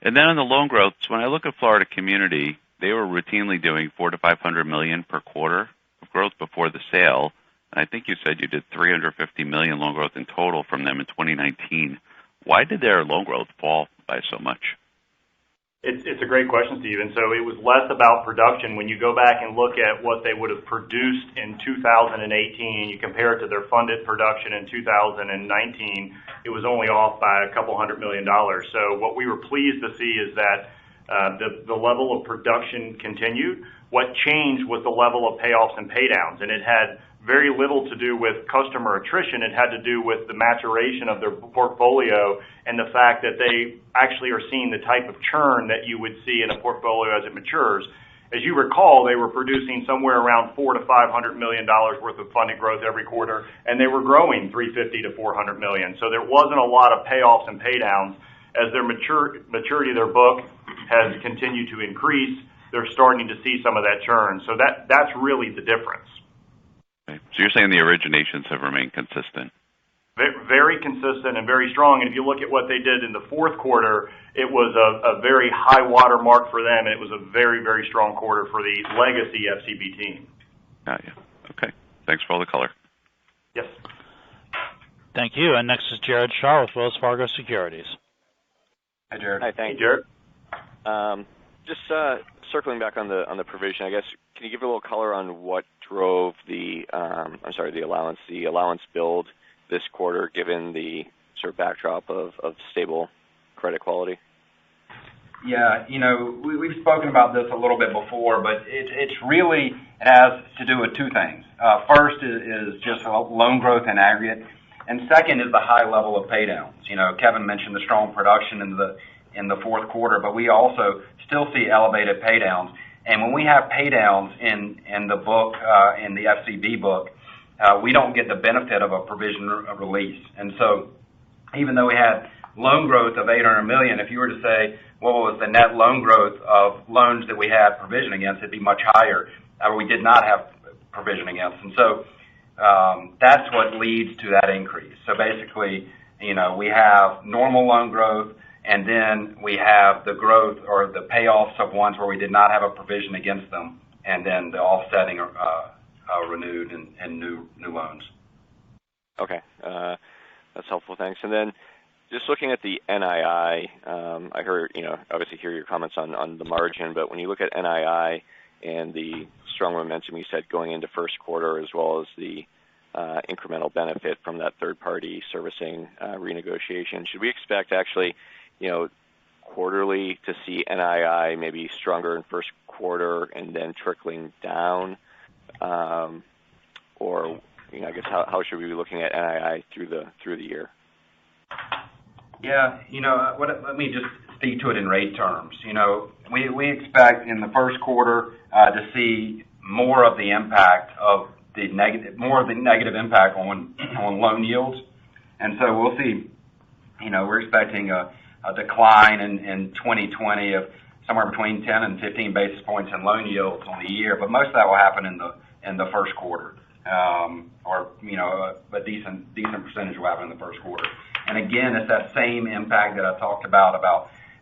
And then on the loan growth, when I look at Florida Community, they were routinely doing $400 to $500 million per quarter of growth before the sale. And I think you said you did $350 million loan growth in total from them in 2019. Why did their loan growth fall by so much? It's a great question, Stephen. So it was less about production. When you go back and look at what they would have produced in 2018, and you compare it to their funded production in 2019, it was only off by a couple $100 million. So what we were pleased to see is that the level of production continued. What changed was the level of payoffs and paydowns, and it had very little to do with customer attrition. It had to do with the maturation of their portfolio and the fact that they actually are seeing the type of churn that you would see in a portfolio as it matures. As you recall, they were producing somewhere around $400 to $500 million worth of funded growth every quarter, and they were growing $350 to $400 million. So there wasn't a lot of payoffs and paydowns. As their maturity of their book has continued to increase, they're starting to see some of that churn. So that's really the difference. Okay. So you're saying the originations have remained consistent? Very consistent and very strong. And if you look at what they did in the fourth quarter, it was a very high water mark for them, and it was a very, very strong quarter for the legacy FCB team. Got you. Okay. Thanks for all the color. Yes. Thank you. And next is Jared Shaw with Wells Fargo Securities. Hi, Jared. Hi, thank you. Jared. Just circling back on the provision, I guess, can you give a little color on what drove the allowance build this quarter, given the sort of backdrop of stable credit quality? Yeah, we've spoken about this a little bit before, but it has to do with two things. First is just loan growth in aggregate, and second is the high level of paydowns. Kevin mentioned the strong production in the fourth quarter, but we also still see elevated paydowns. And when we have paydowns in the book, in the FCB book, we don't get the benefit of a provision release. And so even though we had loan growth of $800 million, if you were to say, what was the net loan growth of loans that we had provision against, it'd be much higher. We did not have provision against. And so that's what leads to that increase. So basically, we have normal loan growth, and then we have the growth or the payoffs of ones where we did not have a provision against them, and then the offsetting renewed and new loans. Okay, that's helpful. Thanks. And then just looking at the NII, I heard, obviously hear your comments on the margin, but when you look at NII and the strong momentum you said going into first quarter, as well as the incremental benefit from that third-party servicing renegotiation, should we expect actually, quarterly to see NII maybe stronger in first quarter and then trickling down? Or, I guess, how should we be looking at NII through the year? Yeah, let me just speak to it in rate terms. We expect in the first quarter to see more of the negative impact on loan yields, and so we'll see. We're expecting a decline in 2020 of somewhere between 10 and 15 basis points in loan yields on the year, but most of that will happen in the first quarter, a decent percentage will happen in the first quarter. And again, it's that same impact that I talked about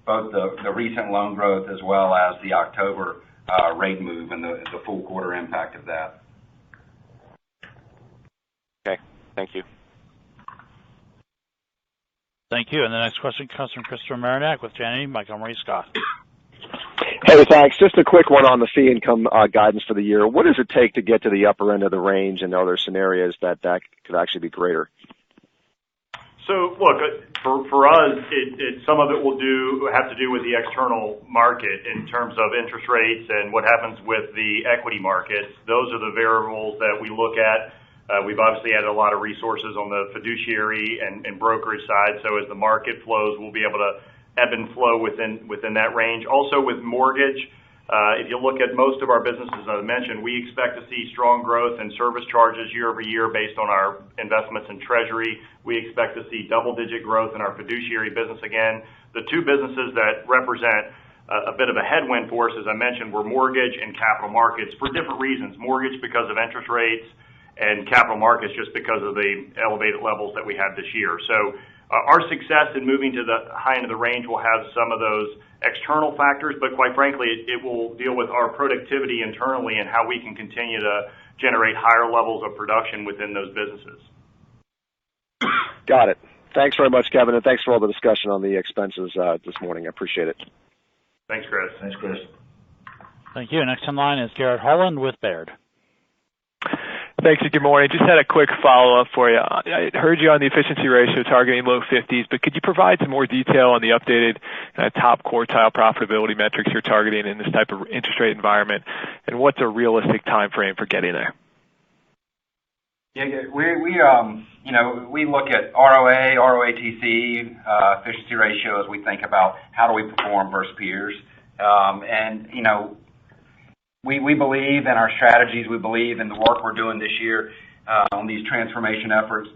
both the recent loan growth as well as the October rate move and the full quarter impact of that. Okay, thank you. Thank you. And the next question comes from Christopher Marinac with Janney Montgomery Scott. Hey, thanks. Just a quick one on the fee income guidance for the year. What does it take to get to the upper end of the range, and are there scenarios that could actually be greater? So, look, for us, some of it will have to do with the external market in terms of interest rates and what happens with the equity markets. Those are the variables that we look at. We've obviously added a lot of resources on the fiduciary and brokerage side, so as the market flows, we'll be able to ebb and flow within that range. Also with mortgage, if you look at most of our businesses, as I mentioned, we expect to see strong growth in service charges year over year based on our investments in Treasury. We expect to see double-digit growth in our fiduciary business again. The two businesses that represent a bit of a headwind for us, as I mentioned, were mortgage and capital markets for different reasons. Mortgage because of interest rates, and capital markets just because of the elevated levels that we had this year. So our success in moving to the high end of the range will have some of those external factors, but quite frankly, it will deal with our productivity internally and how we can continue to generate higher levels of production within those businesses. Got it. Thanks very much, Kevin, and thanks for all the discussion on the expenses this morning. I appreciate it. Thanks, Chris. Thanks, Chris. Thank you. Next in line is Garrett Holland with Baird. Thanks, and good morning. Just had a quick follow-up for you. I heard you on the efficiency ratio targeting low 50s, but could you provide some more detail on the updated top quartile profitability metrics you're targeting in this type of interest rate environment, and what's a realistic time frame for getting there? Yeah, we look at ROA, ROATC, efficiency ratio as we think about how do we perform versus peers, We believe in our strategies. We believe in the work we're doing this year on these transformation efforts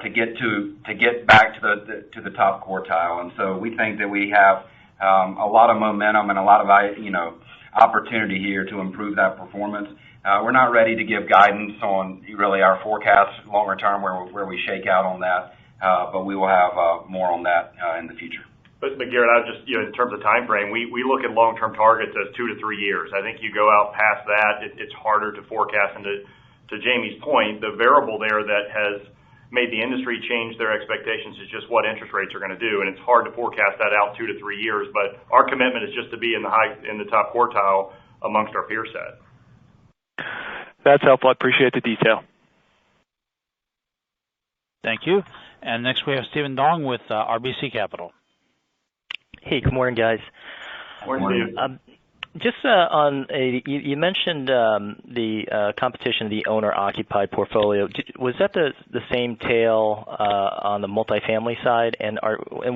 to get back to the top quartile. And so we think that we have a lot of momentum and a lot of opportunity here to improve that performance. We're not ready to give guidance on really our forecast longer term where we shake out on that, but we will have more on that in the future. But Garrett, I just, in terms of time frame, we look at long-term targets as 2 to 3 years. I think you go out past that, it's harder to forecast. And to Jamie's point, the variable there that has made the industry change their expectations is just what interest rates are going to do, and it's hard to forecast that out 2 to 3 years. But our commitment is just to be in the top quartile amongst our peer set. That's helpful. I appreciate the detail. Thank you. And next we have Stephen Dong with RBC Capital. Hey, good morning, guys. Morning, Steve. Just you mentioned the competition of the owner-occupied portfolio. Was that the same tale on the multifamily side? And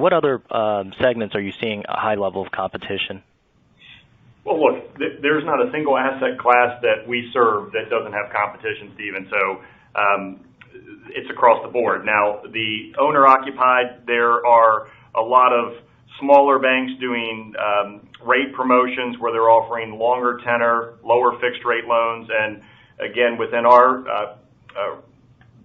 what other segments are you seeing a high level of competition? Well, look, there's not a single asset class that we serve that doesn't have competition, Stephen. So it's across the board. Now, the owner-occupied, there are a lot of smaller banks doing rate promotions where they're offering longer tenor, lower fixed rate loans. And again, within our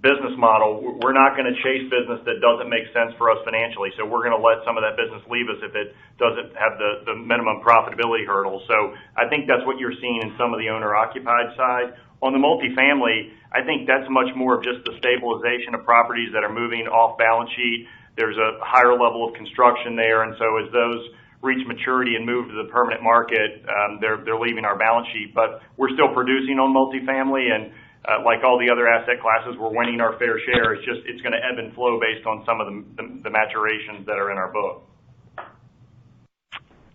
business model, we're not going to chase business that doesn't make sense for us financially. So we're going to let some of that business leave us if it doesn't have the minimum profitability hurdle. So I think that's what you're seeing in some of the owner-occupied side. On the multifamily, I think that's much more of just the stabilization of properties that are moving off balance sheet. There's a higher level of construction there, and so as those reach maturity and move to the permanent market, they're leaving our balance sheet. But we're still producing on multifamily, and like all the other asset classes, we're winning our fair share. It's going to ebb and flow based on some of the maturations that are in our book.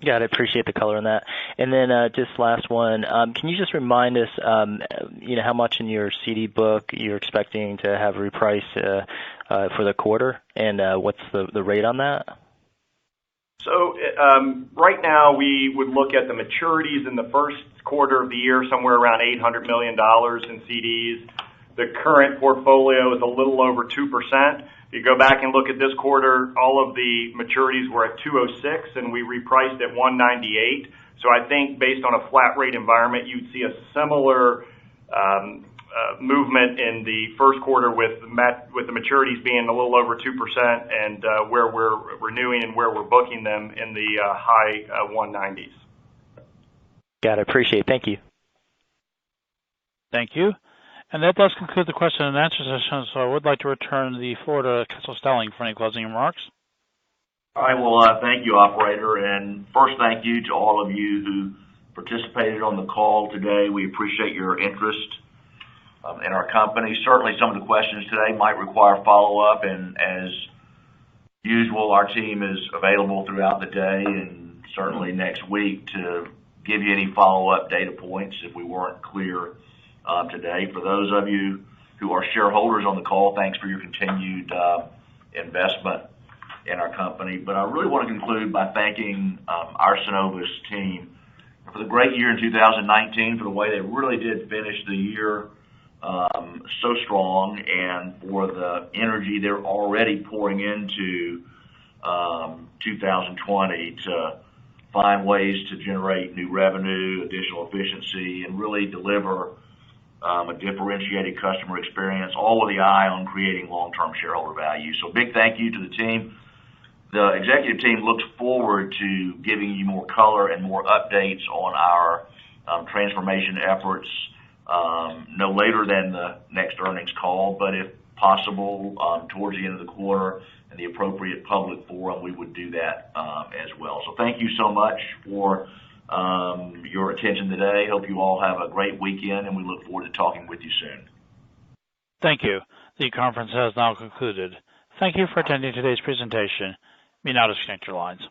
Got it. Appreciate the color on that. And then just last one, can you just remind us, how much in your CD book you're expecting to have repriced for the quarter, and what's the rate on that? So right now we would look at the maturities in the first quarter of the year, somewhere around $800 million in CDs. The current portfolio is a little over 2%. If you go back and look at this quarter, all of the maturities were at 206, and we repriced at 198. So I think based on a flat rate environment, you'd see a similar movement in the first quarter with the maturities being a little over 2% and where we're renewing and where we're booking them in the high 190s. Got it. Appreciate it. Thank you. Thank you. And that does conclude the question and answer session, so I would like to return the floor to Kessel Stelling for any closing remarks. All right, well, thank you, operator. And first, thank you to all of you who participated on the call today. We appreciate your interest in our company. Certainly some of the questions today might require follow-up, and as usual, our team is available throughout the day and certainly next week to give you any follow-up data points if we weren't clear today. For those of you who are shareholders on the call, thanks for your continued investment in our company. But I really want to conclude by thanking our Synovus team for the great year in 2019, for the way they really did finish the year so strong, and for the energy they're already pouring into 2020 to find ways to generate new revenue, additional efficiency, and really deliver a differentiated customer experience, all with the eye on creating long-term shareholder value. So big thank you to the team. The executive team looks forward to giving you more color and more updates on our transformation efforts no later than the next earnings call, but if possible, towards the end of the quarter and the appropriate public forum, we would do that as well. So thank you so much for your attention today. Hope you all have a great weekend, and we look forward to talking with you soon. Thank you. The conference has now concluded. Thank you for attending today's presentation. You may now disconnect your lines.